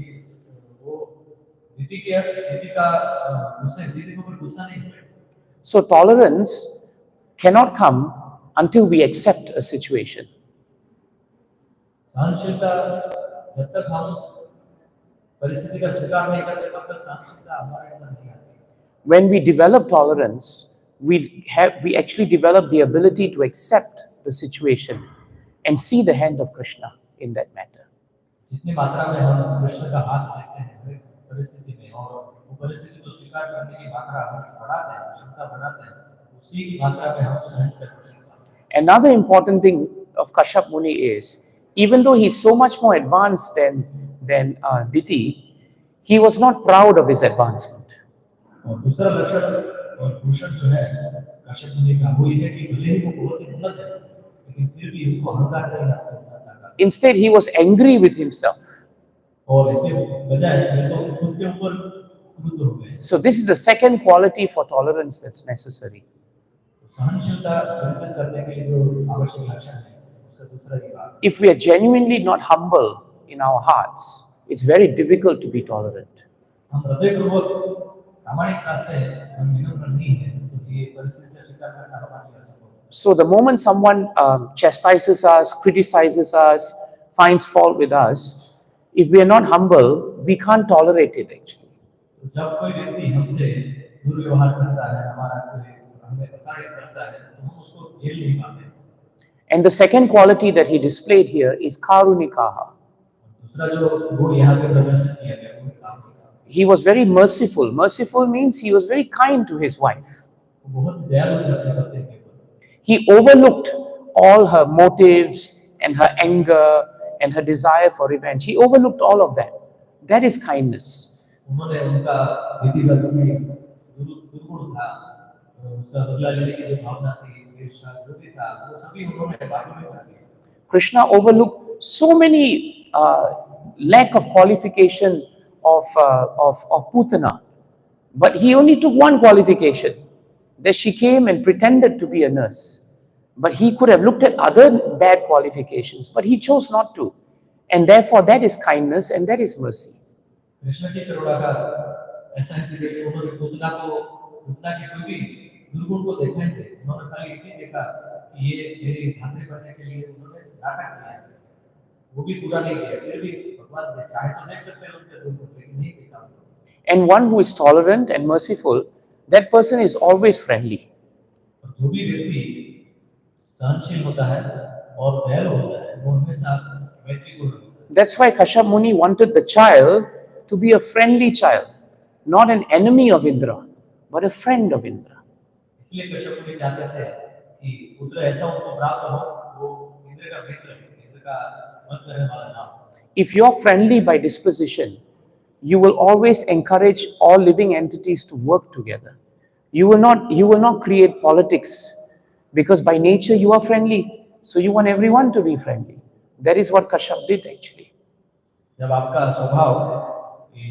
वो दीदी का उससे दीदी के ऊपर गुस्सा नहीं हुए। So tolerance cannot come until we accept a situation. सहनशीलता जब तक हम परिस्थिति का स्वीकार नहीं करते तब तक सहनशीलता हमारे अंदर नहीं आती। When we develop tolerance, we actually develop the ability to accept the situation and see the hand of Krishna in that matter. जितनी मात्रा में हम कृष्ण का हाथ लेते हैं परिस्थिति में और वो परिस्थिति को स्वीकार करने की मात्रा हम बढ़ाते हैं, क्षमता बढ़ाते हैं, उसी की मात्रा में हम सहन कर सकते हैं। Another important thing of Kashyap Muni is, even though he's so much more advanced than Diti, he was not proud of his advancement. और दूसरा लक्षण और भूषण जो है कश्यप मुनि का वो ये है कि भले ही वो बहुत ही उन्नत है लेकिन फिर भी उनको अहंकार नहीं आता। Instead, he was angry with himself. और इसके बजाय ये तो खुद के ऊपर क्रुद्ध हो गए। So this is the second quality for tolerance that's necessary. सहनशीलता प्रदर्शन करने के लिए जो आवश्यक लक्षण है उससे दूसरा ये बात। If we are genuinely not humble in our hearts, it's very difficult to be tolerant. हम हृदयपूर्वक प्रामाणिकता से हम विनम्र नहीं हैं तो ये परिस्थिति स्वीकार करना हमारे लिए असंभव है। So the moment someone chastises us, criticizes us, finds fault with us, if we are not humble, we can't tolerate it actually. जब कोई व्यक्ति हमसे दुर्व्यवहार करता है हमें प्रताड़ित करता है तो हम उसको झेल नहीं पाते। And the second quality that he displayed here is karunikaha. दूसरा जो गुण यहाँ पे प्रदर्शित किया गया वो कारुणिका। He was very merciful. Merciful means he was very kind to his wife. वो बहुत दयालु थे अपने पति के ऊपर। He overlooked all her motives and her anger and her desire for revenge. He overlooked all of that. That is kindness. उन्होंने उनका दीदी का दुर्गुण था, उसका बदला लेने की जो भावना थी, ईर्ष्या जो भी था, वो सभी उन्होंने बाजू में कर दिया। Krishna overlooked so many lack of qualification of Putana, but he only took one qualification, that she came and pretended to be a nurse. But he could have looked at other bad qualifications, but he chose not to. And therefore that is kindness and that is mercy. Krishna की करुणा का ऐसा है कि उन्होंने पूतना के कोई भी दुर्गुण को देखा ही थे। उन्होंने खाली एक ही देखा कि ये मेरी खातिर करने के लिए उन्होंने नाटक किया है, वो भी पूरा नहीं किया। फिर भी भगवान चाहे तो देख सकते हैं उनके दुर्गुण, लेकिन नहीं देखा। And one who is tolerant and merciful, that person is always friendly. जो भी व्यक्ति सहनशील होता है और दयालु होता है वो हमेशा मैत्रीपूर्ण होता है। That's why Kashyap Muni wanted the child to be a friendly child, not an enemy of Indra. but a friend of Indra. इसलिए कश्यप मुनि चाहते थे कि पुत्र ऐसा उनको प्राप्त हो वो इंद्र का मित्र, इंद्र का वध करने वाला ना हो। If you're friendly by disposition, you will always encourage all living entities to work together. You will not create politics, because by nature you are friendly. So you want everyone to be friendly. That is what Kashyap did actually. जब आपका स्वभाव ये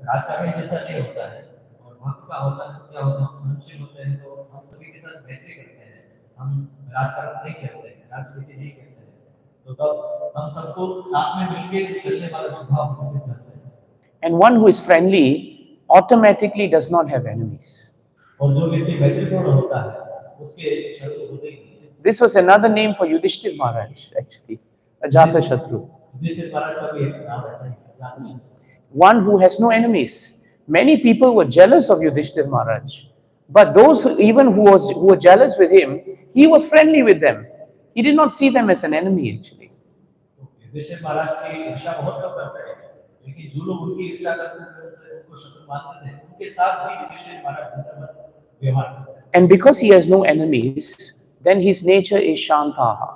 राजकारणी जैसा नहीं होता है और भक्त का होता है, क्या होता है, हम सहनशील होते हैं तो हम सभी के साथ मैत्री करते हैं, हम राजकारण नहीं करते हैं, राजनीति नहीं करते हैं, तो तब हम सबको साथ में मिलकर चलने वाला स्वभाव विकसित करते हैं। And one who is friendly automatically does not have enemies. और जो व्यक्ति मैत्रीपूर्ण होता है उसके शत्रु होते ही नहीं। This was another name for Yudhishthir Maharaj actually, Ajatashatru. Yudhishthir महाराज का भी एक नाम ऐसा ही है, Ajatashatru. One who has no enemies. Many people were jealous of Yudhishthir Maharaj, but those who were jealous with him, he was friendly with them. He did not see them as an enemy actually. Yudhishthir महाराज की ईर्ष्या बहुत लोग करते हैं, लेकिन जो लोग उनकी ईर्ष्या करते थे उनको शत्रु मानते थे, उनके साथ भी युधिष्ठिर महाराज व्यवहार करते हैं। And because he has no enemies, then his nature is Shantaha.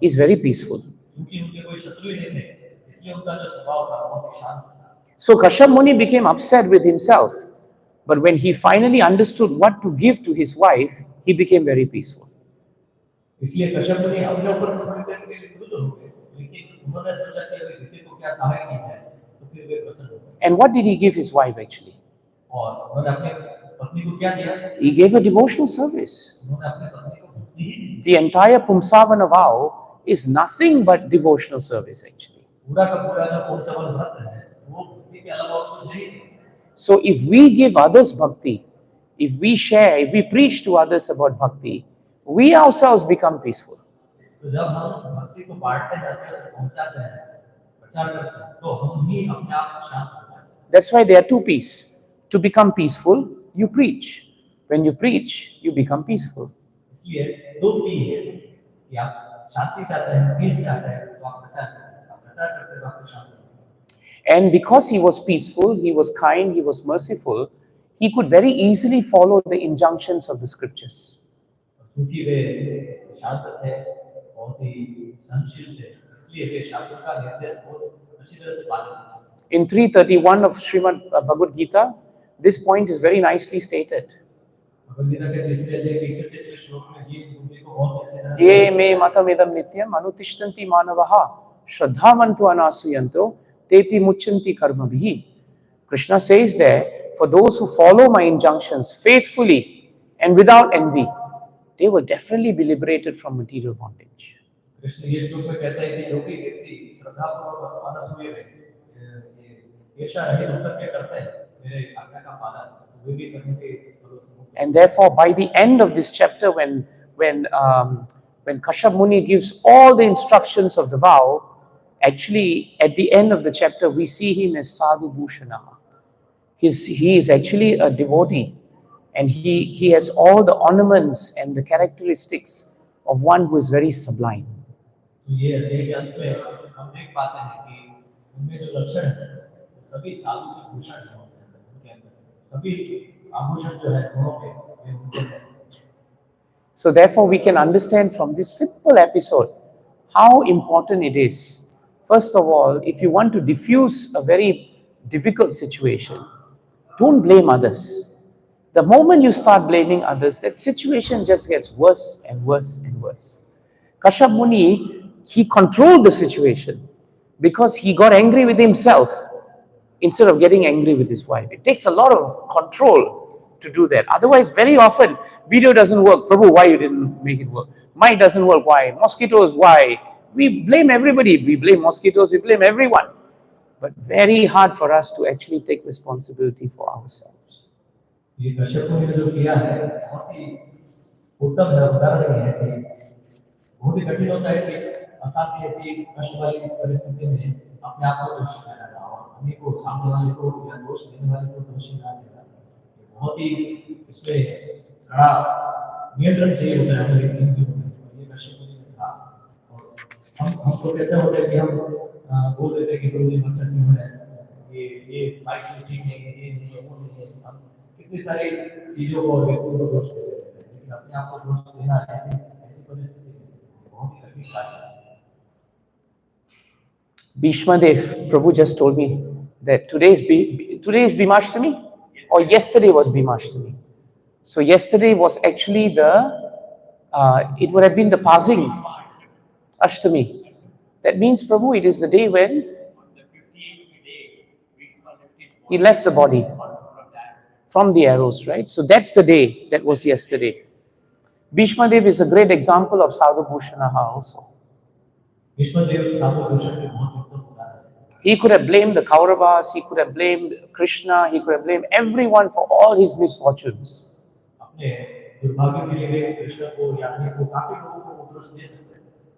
He is very peaceful. क्योंकि उनके कोई शत्रु ही नहीं थे, इसलिए उनका जो स्वभाव था बहुत ही शांत था। So Kashyap Muni became upset with himself, but when he finally understood what to give to his wife, he became very peaceful. इसलिए कश्यप मुनि अपने ऊपर थोड़ी देर के लिए क्रुद्ध हो गए, लेकिन उन्होंने सोचा कि अगर ऋषि को क्या सहाय नहीं है तो फिर वे प्रसन्न हो गए। And what did he give his wife actually? और उन्होंने अपने पत्नी को क्या दिया? He gave a devotional service. उन्होंने अपने पत्नी को भक्ति ही दी। The entire Pumsavana vow is nothing but devotional service actually. पूरा का पूरा जो पुंसवन व्रत है वो भक्ति के अलावा और कुछ नहीं है। So if we give others bhakti, if we share, if we preach to others about bhakti, we ourselves become peaceful. तो जब हम भक्ति को बांटते हैं, पहुंचाते हैं, प्रचार करते हैं, तो हम ही अपने आप को शांत हो जाते हैं। That's why there are two P's. To become peaceful, you preach. When you preach, you become peaceful. इसलिए दो पी है कि आप शांति चाहते हैं, पीस चाहते हैं, तो आप प्रचार करते हैं, आप प्रचार करते हैं तो आप शांत होते हैं। And because he was peaceful, he was kind, he was merciful, he could very easily follow the injunctions of the scriptures. क्योंकि वे शांत थे, बहुत ही सहनशील थे, इसलिए वे शास्त्र का निर्देश बहुत अच्छी तरह से पालन कर सकते। In 331 of Srimad-Bhagavatam, this point is very nicely stated. भगवद-गीता के तीसरे अध्याय के 31वें श्लोक में ये मुद्दे को बहुत अच्छी तरह Ye me matamidam nityam anutishtanti manavaha shraddhavantu anasuyanto tepi muchanti karmabhi. Krishna says there, for those who follow my injunctions faithfully and without envy, they will definitely be liberated from material bondage. Krishna ये श्लोक में कहता है कि जो भी व्यक्ति श्रद्धापूर्वक अनसूये ये ईर्ष्या रहित होकर के करते हैं मेरे आज्ञा का पालन, वे भी करने के फलों से मुक्त। And therefore, by the end of this chapter, when Kashyap Muni gives all the instructions of the vow, actually at the end of the chapter we see him as Sadhu Bhushana. He is actually a devotee, and he has all the ornaments and the characteristics of one who is very sublime. तो ये अध्याय के अंत में हम देख पाते हैं कि उनमें जो लक्षण है सभी साधु के भूषण हैं उनके अंदर, सभी आभूषण जो है गुणों के वे उनके हैं। So therefore we can understand from this simple episode how important it is. First of all, if you want to diffuse a very difficult situation, don't blame others. The moment you start blaming others, that situation just gets worse and worse and worse. Kashyap Muni, he controlled the situation because he got angry with himself instead of getting angry with his wife. It takes a lot of control to do that. Otherwise, very often, video doesn't work. Prabhu, why you didn't make it work? Mic doesn't work, why? Mosquitoes, why? We blame everybody. We blame mosquitoes, we blame everyone. But very hard for us to actually take responsibility for ourselves. ये दर्शकों ने जो किया है बहुत ही उत्तम है, उदाहरण है कि बहुत ही कठिन होता है कि असाध्य ऐसी कष्ट वाली परिस्थिति में अपने आप को दोषी ठहराना और अपने को सामने वाले को या दोष देने वाले को दोषी ना देना, बहुत ही इसमें बड़ा नियंत्रण चाहिए होता है हमारे जिंदगी में। ये दर्शकों ने कहा और हमको कैसे होता है कि हम बोल देते हैं कि प्रभु जी मकसद क्यों है, ये बाइक ठीक है, ये नहीं है, वो नहीं है, हम इतनी सारी चीजों को और व्यक्तियों को दोष देते रहते हैं, लेकिन अपने आप को दोष देना ऐसी ऐसी परिस्थिति में बहुत ही तकलीफ है। Bhishma Dev, Prabhu just told me that today is Bhimashtami, or yesterday was Bhimashtami. So yesterday was actually it would have been the passing Ashtami. That means, Prabhu, it is the day when he left the body from the arrows, right? So that's the day that was yesterday. Bhishma Dev is a great example of Sadhu Bhushanaha also. He could have blamed the Kauravas, he could have blamed Krishna, he could have blamed everyone for all his misfortunes.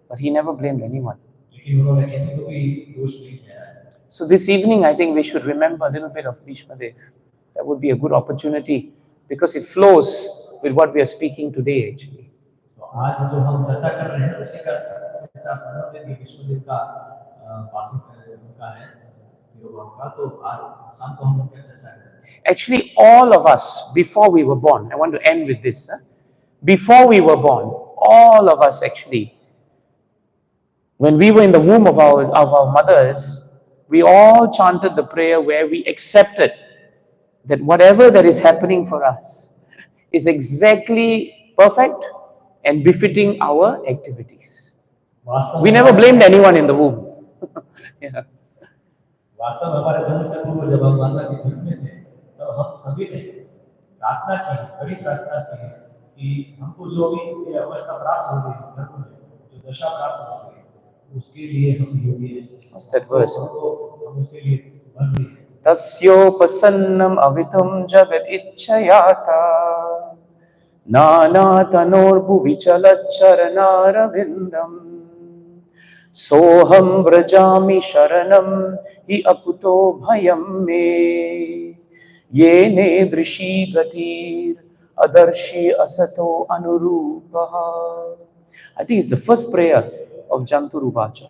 But he never blamed anyone. So this evening, I think we should remember a little bit of Bhishma Dev. That would be a good opportunity because it flows with what we are speaking today, actually. Actually, all of us, before we were born, I want to end with this. Before we were born, all of us actually, when we were in the womb of our mothers, we all chanted the prayer where we accepted that whatever that is happening for us is exactly perfect and befitting our activities. We never blamed anyone in the womb. Yeah. वास्तव में हमारे जन्म से पूर्व जब हम माता के पेट में थे तब हम सभी ने प्रार्थना की, बड़ी प्रार्थना की कि हमको जो भी अवस्था प्राप्त हो गई, धर्म में जो दशा प्राप्त हो गई, उसके लिए हम योगी हैं। What's that verse? हम उसके लिए बंदी हैं। तस्योपसन्नम अवितुम जगद इच्छयाता नाना तनोर्भुवि चलच्चरणारविन्दम् सोहम व्रजामि शरणम हि अकुतो भयम मे ये नेदृशी गतिर अदर्शी असतो अनुरूपः. I think it's the first prayer of Janturuvacha.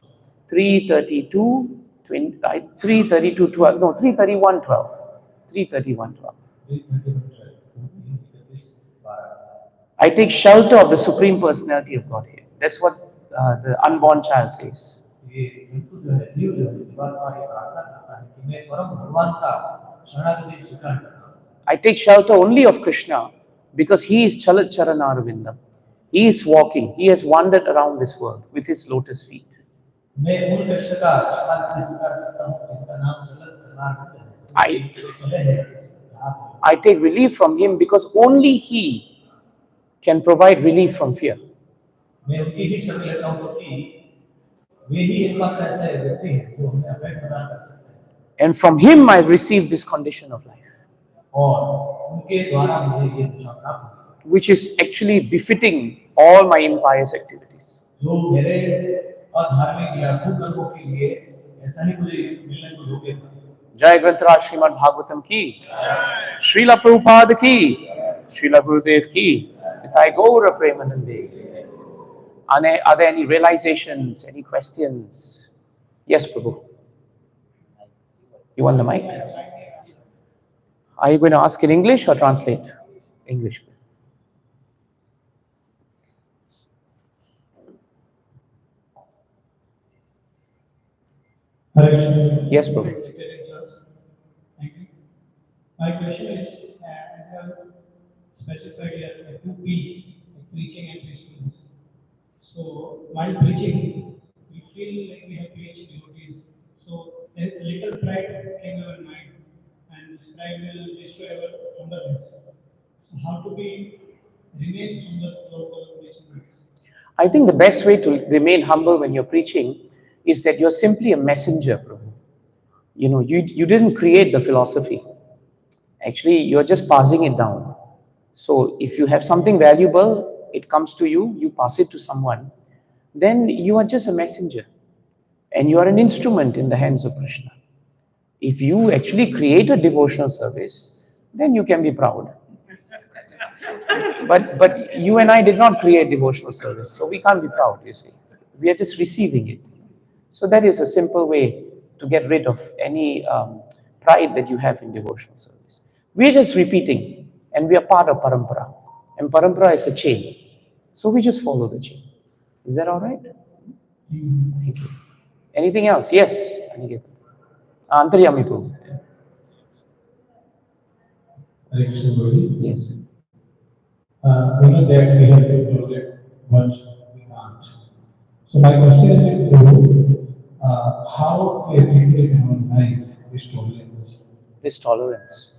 332, 331, 12. 331:12. I take shelter of the Supreme Personality of Godhead. That's what the unborn child says. I take shelter only of Krishna because he is Chalat Charanarvindam. He is walking. He has wandered around this world with his lotus feet. I take relief from him because only he can provide relief from fear. And from him I've received this condition of life, which is actually befitting all my impious activities. Jai Granth Srimad-Bhagavatam ki, Srila Prabhupada ki, Srila Gurudev ki, Nitai Gaura Premanande. Are there any realizations, any questions? Yes, Prabhu. You want the mic? Are you going to ask in English or translate? English. Hare Krishna. Yes, Prabhu. Thank you. My question is, I have specified here 2 P's, preaching and peacefulness. So, while preaching, we feel like we have preached devotees. So, there is a little pride in our mind, and this pride will destroy our humbleness. So, how to remain humble throughout our preaching? I think the best way to remain humble when you're preaching is that you're simply a messenger, Prabhu. You know, you didn't create the philosophy. Actually, you're just passing it down. So if you have something valuable, it comes to you, you pass it to someone, then you are just a messenger. And you are an instrument in the hands of Krishna. If you actually create a devotional service, then you can be proud. But you and I did not create devotional service, so we can't be proud, you see. We are just receiving it. So that is a simple way to get rid of any pride that you have in devotional service. We're just repeating. and we are part of parampara. And parampara is a chain. So we just follow the chain. Is that all right? Thank you. Anything else? Yes. Antaryami Prabhu. Hare Krishna Guruji. Yes. We know that we have to tolerate what we can't. So my question is to you, how we applicate in our life this tolerance? This tolerance.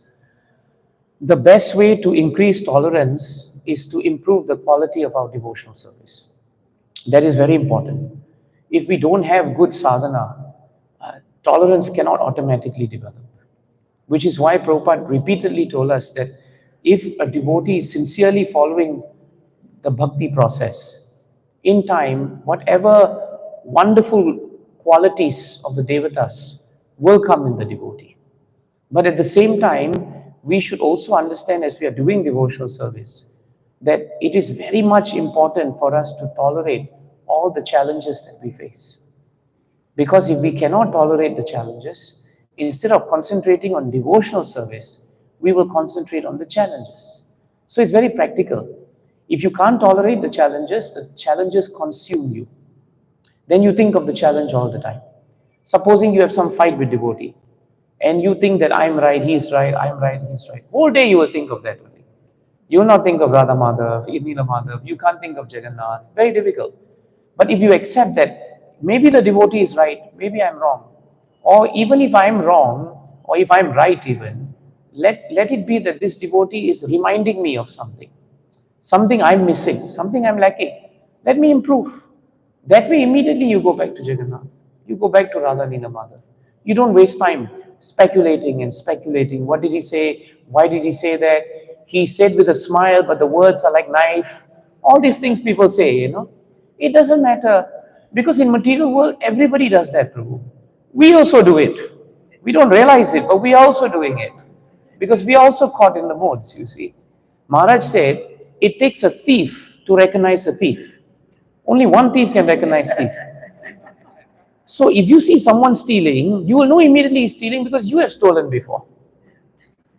The best way to increase tolerance is to improve the quality of our devotional service. That is very important. If we don't have good sadhana, tolerance cannot automatically develop. Which is why Prabhupada repeatedly told us that if a devotee is sincerely following the bhakti process, in time, whatever wonderful qualities of the devatas will come in the devotee. But at the same time, we should also understand, as we are doing devotional service, that it is very much important for us to tolerate all the challenges that we face. Because if we cannot tolerate the challenges, instead of concentrating on devotional service, we will concentrate on the challenges. So it's very practical. If you can't tolerate the challenges consume you. Then you think of the challenge all the time. Supposing you have some fight with devotee, and you think that I'm right, he's right, I'm right, he's right. Whole day you will think of that only. You will not think of Radha Madhav, Neelmadhavji, you can't think of Jagannath. Very difficult. But if you accept that maybe the devotee is right, maybe I'm wrong, or even if I'm wrong, or if I'm right even, let it be that this devotee is reminding me of something I'm missing, something I'm lacking. Let me improve. That way immediately you go back to Jagannath. You go back to Radha Neelmadhav. You don't waste time speculating and speculating. What did he say? Why did he say that? He said with a smile, but the words are like knife. All these things people say, you know. It doesn't matter. Because in material world, everybody does that, Prabhu. We also do it. We don't realize it, but we are also doing it. Because we are also caught in the modes, you see. Maharaj said, it takes a thief to recognize a thief. Only one thief can recognize thief. So if you see someone stealing, you will know immediately he's stealing because you have stolen before.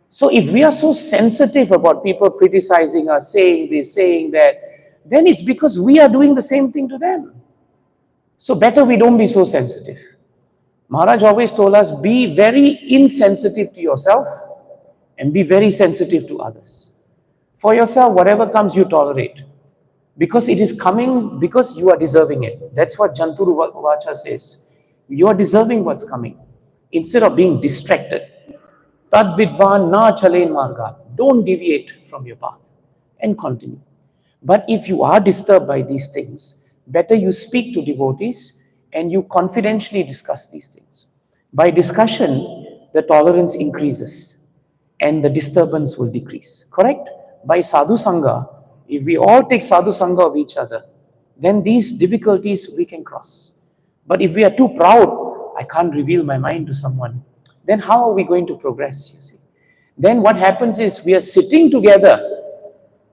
So if we are so sensitive about people criticizing us, saying this, saying that, then it's because we are doing the same thing to them. So better we don't be so sensitive. Maharaj always told us, be very insensitive to yourself and be very sensitive to others. For yourself, whatever comes, you tolerate. Because it is coming, because you are deserving it. That's what Janturu Vacha says. You are deserving what's coming. Instead of being distracted. Tad vidvan na chalen marga. Don't deviate from your path and continue. But if you are disturbed by these things, better you speak to devotees and you confidentially discuss these things. By discussion, the tolerance increases and the disturbance will decrease. Correct? By sadhu sangha, if we all take sadhu sangha of each other, then these difficulties we can cross. But if we are too proud, I can't reveal my mind to someone, then how are we going to progress, you see? Then what happens is we are sitting together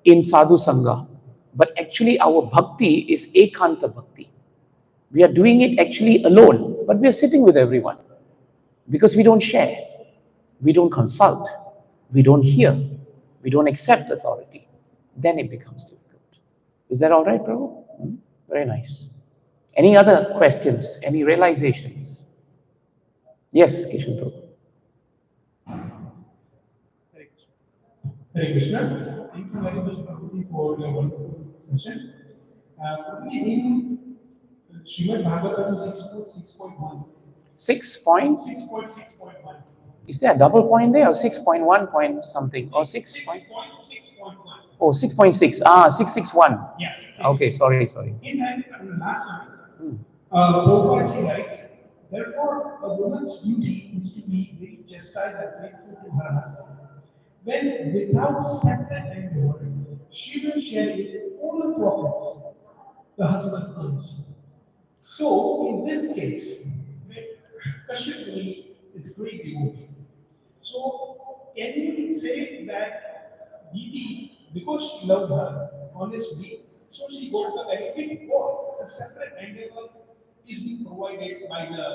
in sadhu sangha, but actually our bhakti is ekanta bhakti. We are doing it actually alone, but we are sitting with everyone because we don't share, we don't consult, we don't hear, we don't accept authority. Then it becomes difficult. Is that all right, Prabhu? Very nice. Any other questions? Any realizations? Yes, Kishan Prabhu. Hare Krishna. Thank you very much, Prabhuji, for your wonderful session. In Srimad-Bhagavatam 6.6.1. 6.6.1. Is there a double point there or 6.1 point something or 6 point? 6.6.1. Oh, 6.6. Ah, 661. Yes. Okay, sorry. In the last one, Prabhupada writes, therefore, a woman's duty is to be very chastised and faithful to her husband. When without separate endeavor, she will share in all the profits the husband earns. So, in this case, Kashyap is great devotee. So, can we say that Diti, because she loved her honestly, so she got the benefit, or a separate endeavor is being provided by the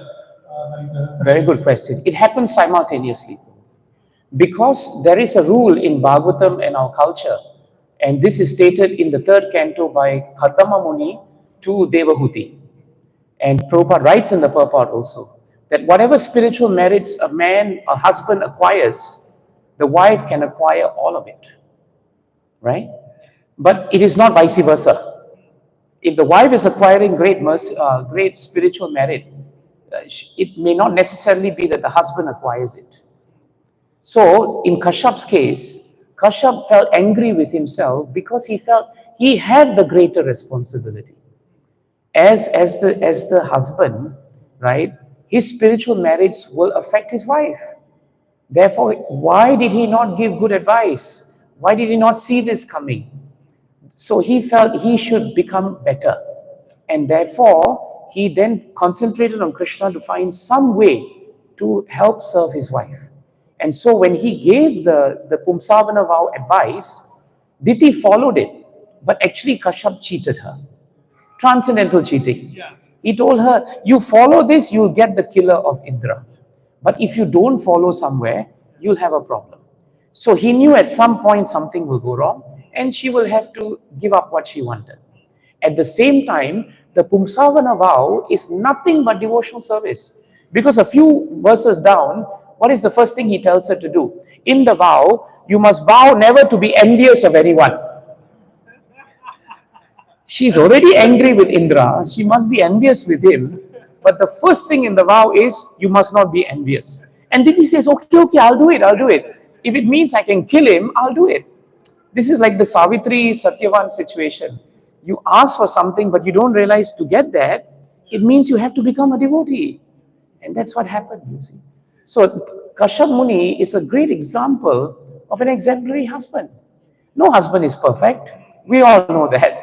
Very good question. It happens simultaneously. Because there is a rule in Bhagavatam and our culture, and this is stated in the 3rd canto by Khatama Muni to Devahuti. And Prabhupada writes in the purport also, that whatever spiritual merits a husband acquires, the wife can acquire all of it. Right? But it is not vice versa. If the wife is acquiring great spiritual merit, it may not necessarily be that the husband acquires it. So, in Kashyap's case, Kashyap felt angry with himself because he felt he had the greater responsibility. As the husband, right, his spiritual merits will affect his wife. Therefore, why did he not give good advice? Why did he not see this coming? So he felt he should become better. And therefore, he then concentrated on Krishna to find some way to help serve his wife. And so when he gave the Pumsavana vow advice, Diti followed it. But actually Kashyap cheated her. Transcendental cheating. Yeah. He told her, you follow this, you'll get the killer of Indra. But if you don't follow somewhere, you'll have a problem. So he knew at some point something will go wrong and she will have to give up what she wanted. At the same time, the Pumsavana vow is nothing but devotional service. Because a few verses down, what is the first thing he tells her to do? In the vow, you must vow never to be envious of anyone. She's already angry with Indra, she must be envious with him. But the first thing in the vow is, you must not be envious. And Diti says, okay, I'll do it. If it means I can kill him, I'll do it. This is like the Savitri Satyavan situation. You ask for something, but you don't realize to get that, it means you have to become a devotee. And that's what happened, you see. So Kashyap Muni is a great example of an exemplary husband. No husband is perfect. We all know that.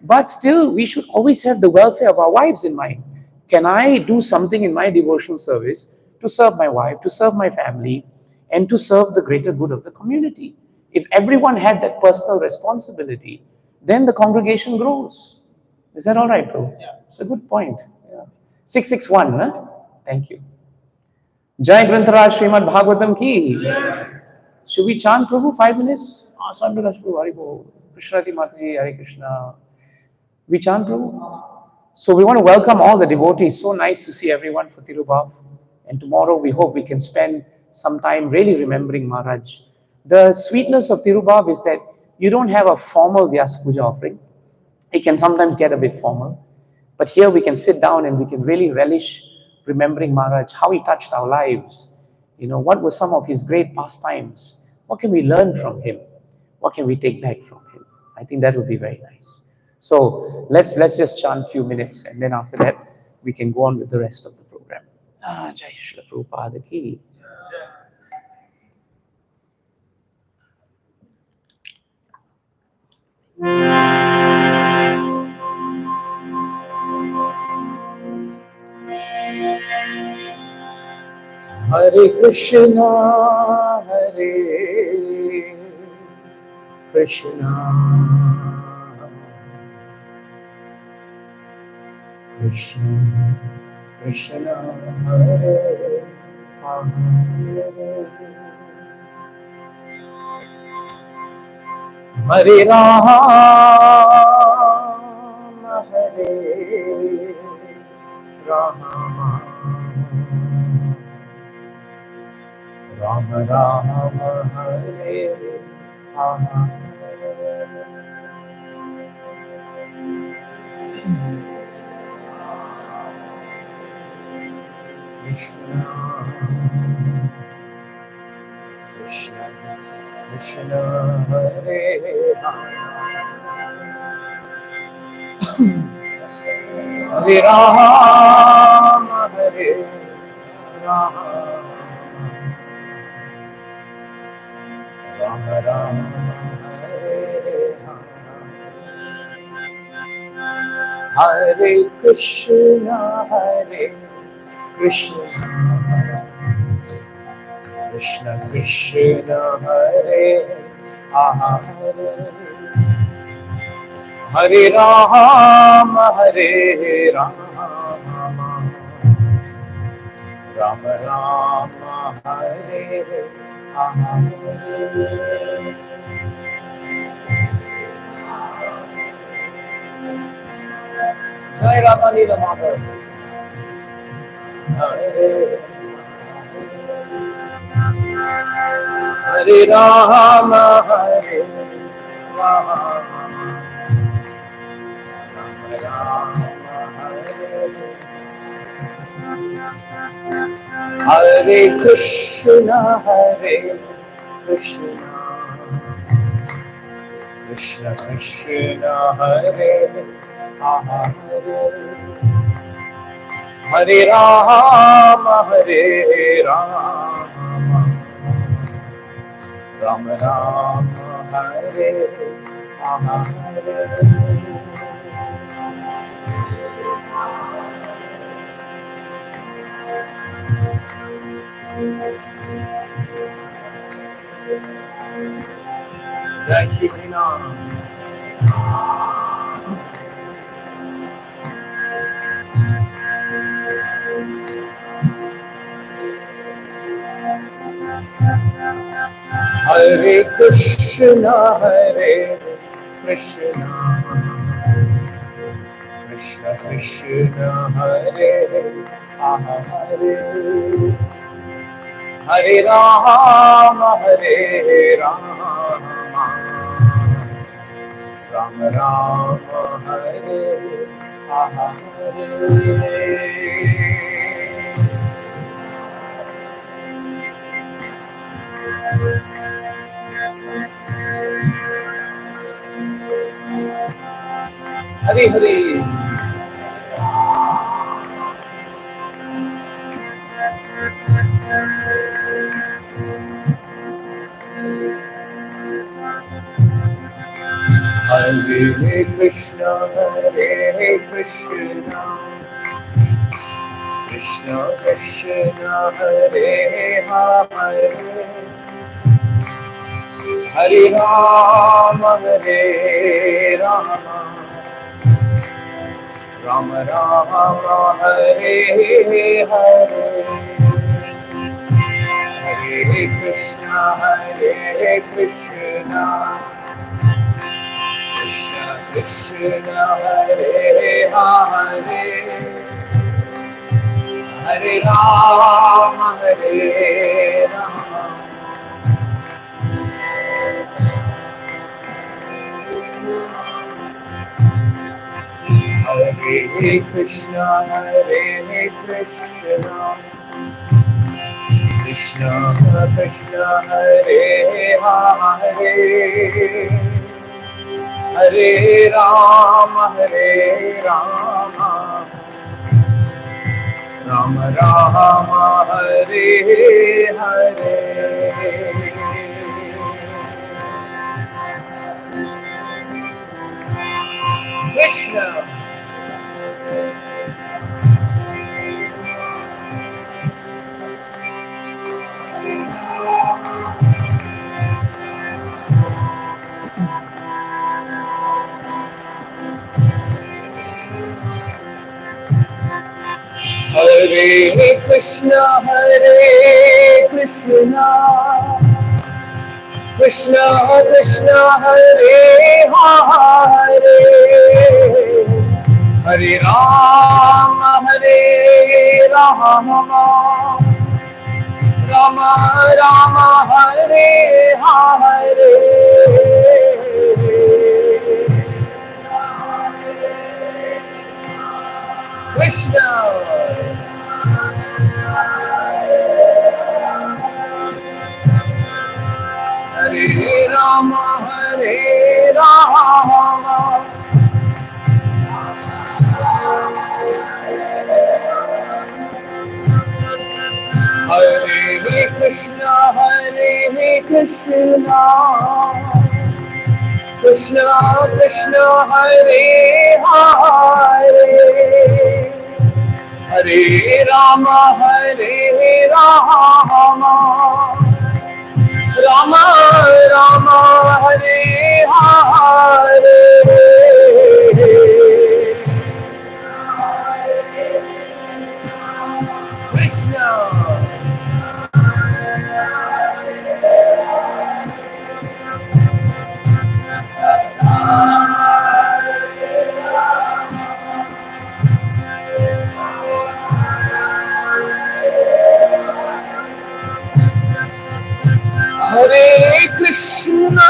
But still, we should always have the welfare of our wives in mind. Can I do something in my devotional service to serve my wife, to serve my family, and to serve the greater good of the community? If everyone had that personal responsibility, then the congregation grows. Is that all right, bro? Yeah. It's a good point. Yeah. 661, huh? Thank you. Jai Grantaraj Srimad-Bhagavatam ki. Should we chant Prabhu 5 minutes? Swami Prabhu, Hari Bol. Krishnati Mataji, Hare Krishna. We chant Prabhu? So we want to welcome all the devotees. So nice to see everyone for Tirubhav. And tomorrow we hope we can spend some time really remembering Maharaj. The sweetness of Tirubhav is that you don't have a formal Vyasa Puja offering. It can sometimes get a bit formal. But here we can sit down and we can really relish remembering Maharaj, how he touched our lives. You know, what were some of his great pastimes? What can we learn from him? What can we take back from him? I think that would be very nice. So let's just chant a few minutes, and then after that we can go on with the rest of the program. Jai Shri Prabhupada ki. Hare Krishna, Hare Krishna, Krishna Krishna, Hare Hare, Hare Rama, Hare Rama, Rama Rama, Hare Hare. Krishna Krishna Krishna, Hare Hare Rama, Hare Rama, Rama Rama, Hare Hare. Hare Krishna, Hare Krishna, Krishna Krishna, Hare Hare, Hare Rama, Hare Rama, Rama Rama Hare Hare. Jai Radha Neelmadhavji. Hare Hare Rama Hare Rama Hare Krishna, Hare Krishna, Krishna Krishna, Hare Hare, Hare Rama, Hare Rama, Rama Rama, Hare Hare. Jai Shri Krishna. Hare Krishna, Hare Krishna, Krishna Krishna, Hare Hare, Hare Rama, Hare Rama, Rama Rama, Hare Hare. Hare Hare. Hare Krishna, Hare Krishna, Krishna Krishna, Hare Hare, Hare Rama, Hare Rama, Rama Rama, Hare Hare. Hare Krishna, Hare Krishna, Krishna Krishna, Hare Hare, Hare Rama, Hare Rama, Hare Krishna, Hare Krishna, Krishna Krishna, Hare Hare, Hare Rama, Hare Rama, Rama Rama, Hare Hare. Krishna. Hare Krishna, Hare Krishna, Krishna Krishna, Hare Hare, Hare Rama, Hare Rama, Rama Rama, Hare Hare. Krishna. Hare Rama, Hare Rama, Hare Krishna, Hare Krishna, Krishna Krishna, Hare Hare, Hare Rama, Hare Rama, Rama Rama, Hare Hare. Krishna. Hare Krishna,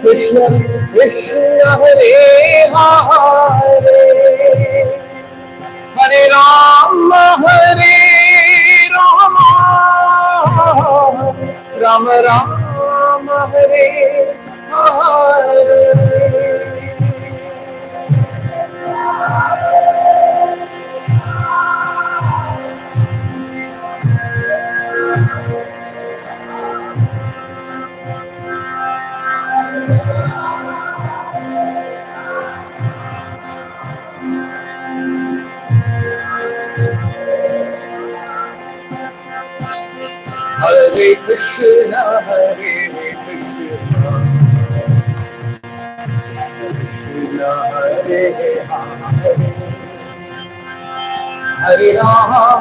Krishna Krishna, Hare Hare, Hare Rama, Rama Rama, Hare Hare. Hare Krishna, Krishna Krishna, Hare Hare, Hare Rama,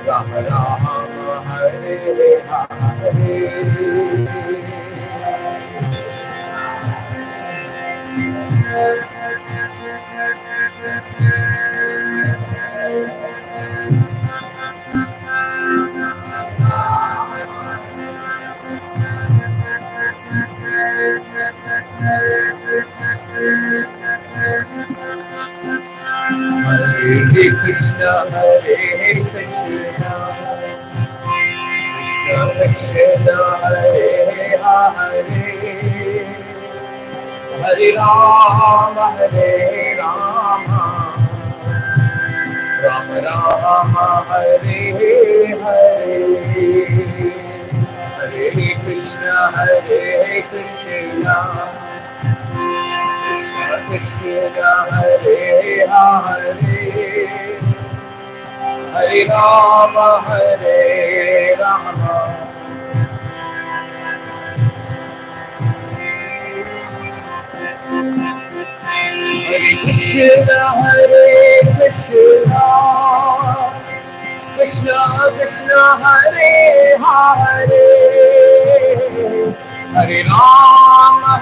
Rama Rama, Hare Hare Krishna, Krishna Krishna, Hare Hare, Hare Rama, Rama Rama, Hare Hare. Hare Krishna, Krishna Krishna, Hare Hare, Hare Rama, Hare Krishna, Krishna Krishna, Hare Hare, Hare Rama,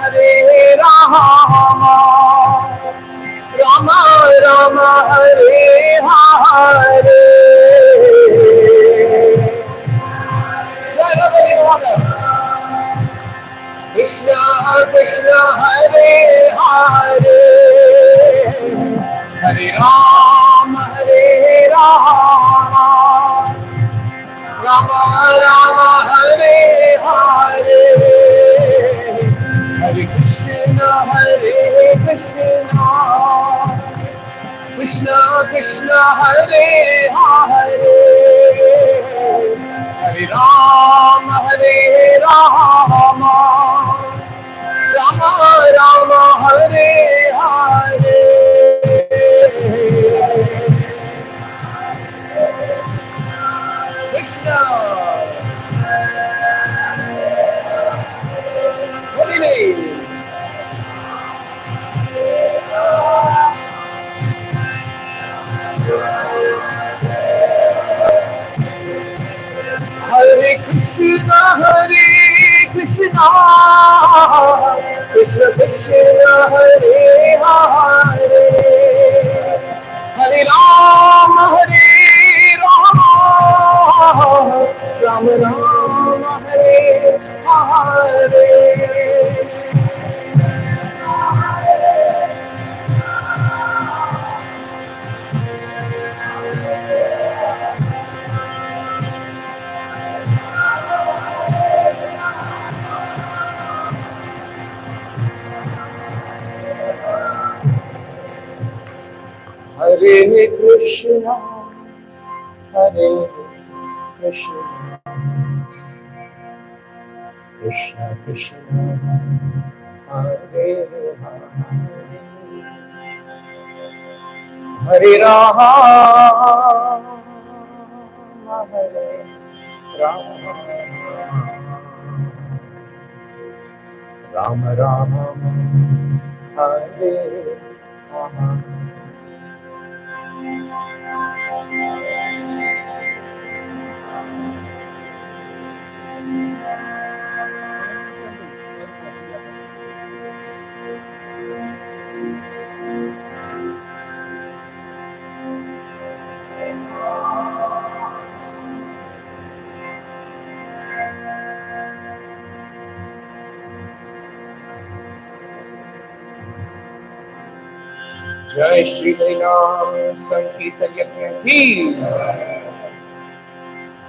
Rama Rama, Hare Hare. Krishna Krishna, Hare Hare, Hare Rama, Rama Rama, Hare Hare, Hare Krishna, Krishna Krishna, Hare Hare, Hare Rama, Rama Rama, Hare Hare. Krishna, Holy name. Hare Krishna, Krishna Krishna, Hare Hare, Hare Rama, Rama Rama, Hare Hare. Hare Krishna, Krishna Krishna, Hare Hare, Hare Rama, Rama Rama, Hare Rama. जय श्री हरिनाम संकीर्तन यज्ञ की।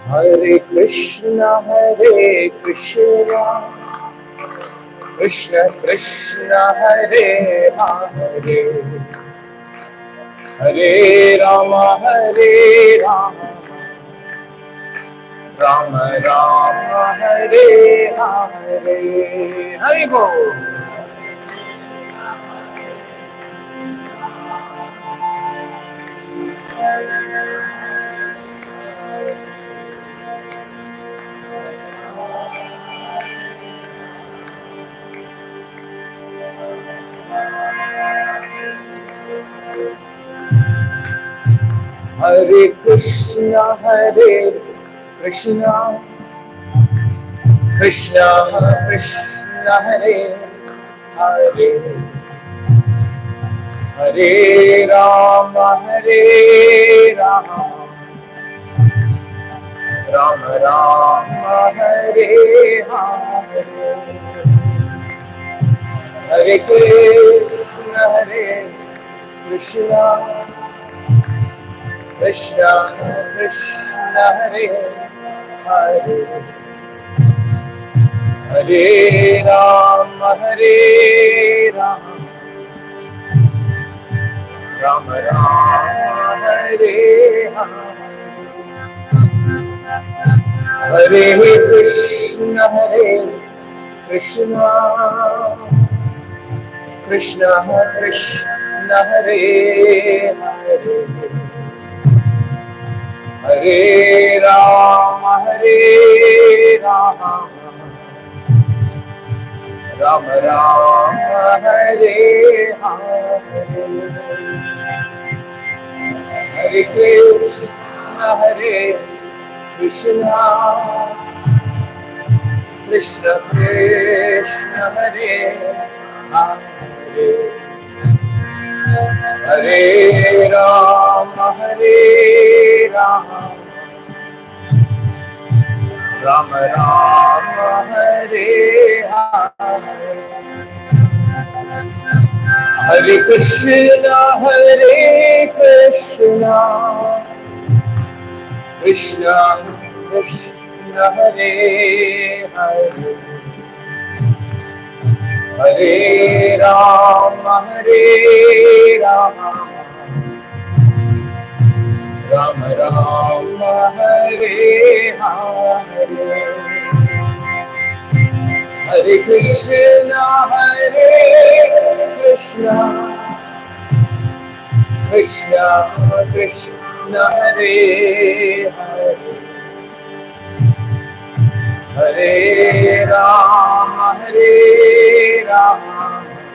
हरे कृष्णा कृष्ण कृष्ण हरे हरे, हरे राम राम राम हरे हरे। हरि बोल। हरे कृष्णा कृष्ण कृष्ण हरे हरे, हरे राम राम राम हरे हरे। हरे कृष्ण कृष्ण कृष्ण हरे हरे, हरे राम राम राम हरे हरे। हरे कृष्ण कृष्ण कृष्ण हरे हरे, हरे राम राम राम हरे हरे। हरे कृष्ण कृष्ण कृष्ण हरे हरे, हरे राम राम राम हरे हरे। हरे कृष्ण कृष्ण कृष्ण हरे हरे, हरे राम राम राम हरे हरे। हरे कृष्ण कृष्ण कृष्ण हरे हरे, हरे राम राम राम हरे हरे।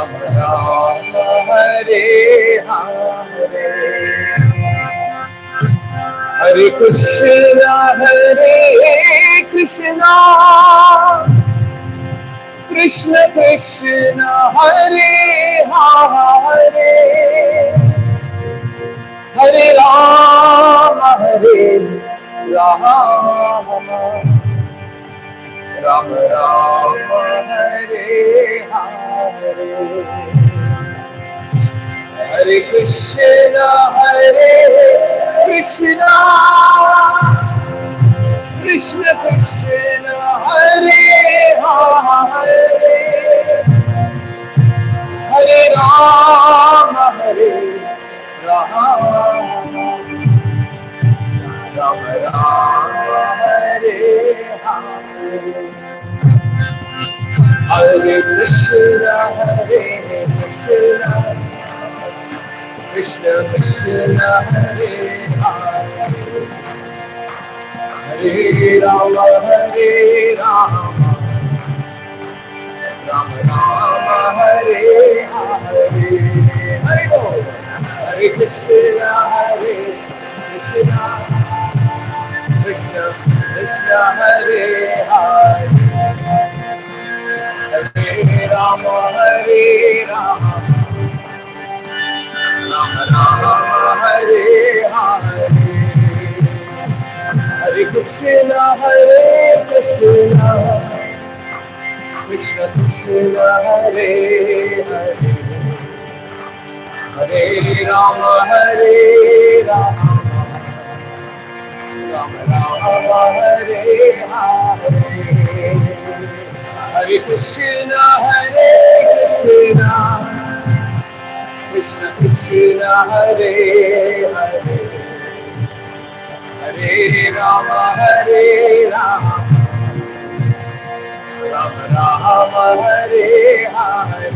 हरे कृष्ण कृष्ण कृष्ण हरे हरे, हरे राम राम राम राम हरे हरे। हरे कृष्ण कृष्ण कृष्ण हरे हरे, हरे राम राम राम राम हरे हरे। हरे कृष्ण कृष्ण कृष्ण हरे हरे, हरे राम राम राम हरे हरे। हरे बोल। हरे कृष्ण कृष्ण कृष्ण हरे हरे, हरे राम राम राम हरे हरे। हरे Krishna Krishna Krishna Hare Hare Hare Rama Hare Rama Rama Rama Hare Hare Hare Krishna Krishna Krishna Hare Hare Hare Rama Rama Rama Hare Hare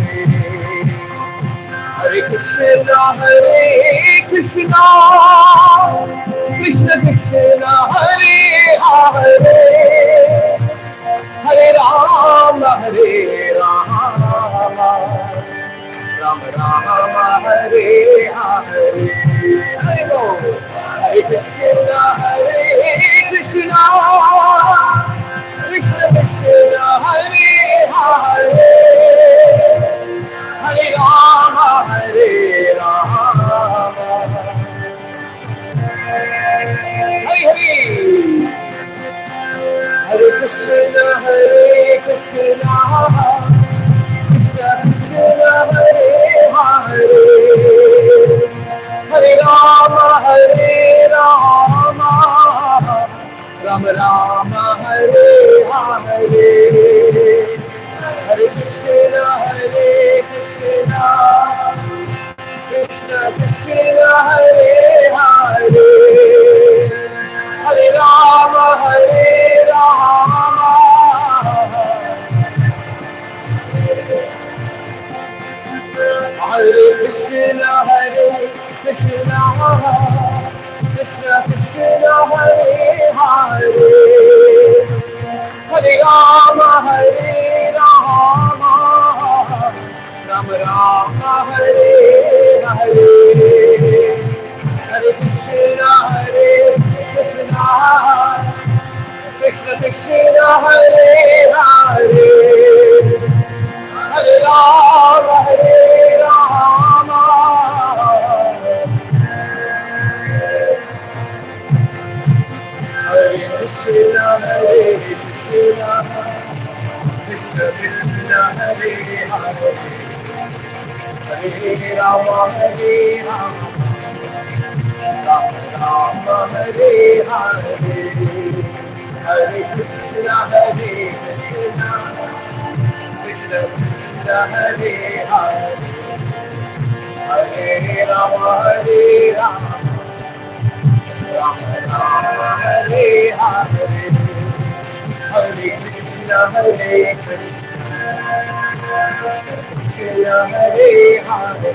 Hare Krishna Krishna Krishna Hare Hare Hare Rama Rama Rama Hare Hare Hare Bol Hare Krishna Krishna Krishna Hare Hare Hare Rama Hare Hare Krishna Krishna Krishna Hare Hare Hare Rama Rama Rama Hare Hare Hare Krishna Krishna Krishna Hare Hare Hare Rama Hare Krishna Krishna Krishna Hare Hare Hare Rama Rama Rama Hare Hare Hare Krishna Krishna Krishna Hare Hare Hare Rama Hare Krishna Krishna Krishna Hare Hare Hare Rama Rama Rama Hare Hare Hare Krishna Krishna Krishna Hare Hare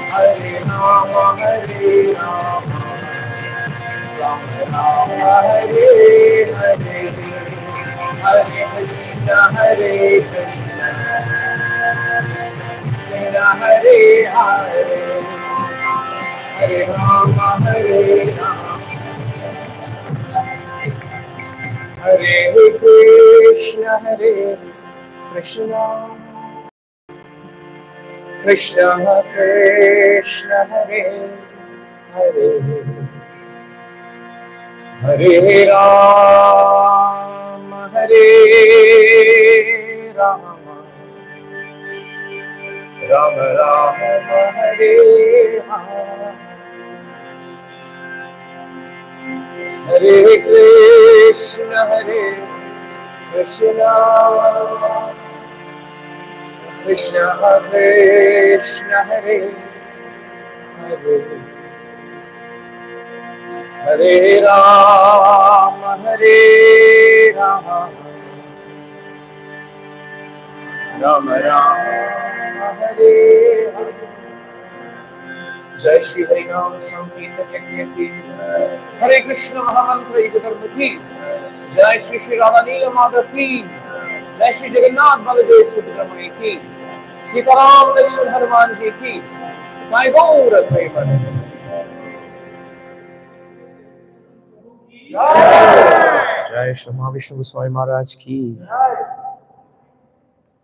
Hare Rama Rama Rama Hare Hare Hare Krishna Krishna Hare Hare Hare Rama Rama Rama Hare Hare Hare Krishna Krishna Hare Hare Hare Rama Hare Krishna Krishna Krishna Krishna Hare Hare Hare Rama Rama Rama Hare Hare Hare Krishna Krishna Krishna Krishna Hare Hare Hare Rama Rama Rama Hare Hare Jai Shri Hari Ram Sankirtan Yajna ki Hare Krishna Mahamantra Ekakarma ki Jai Shri Shri Radha Neelmadhavji ki Jai Shri Jagannath Baldev Subhadraji ki Sita Lakshman Hanumanji ki Jai Gaur Premanand Jai Shri Mahavishnu Goswami Maharaj ki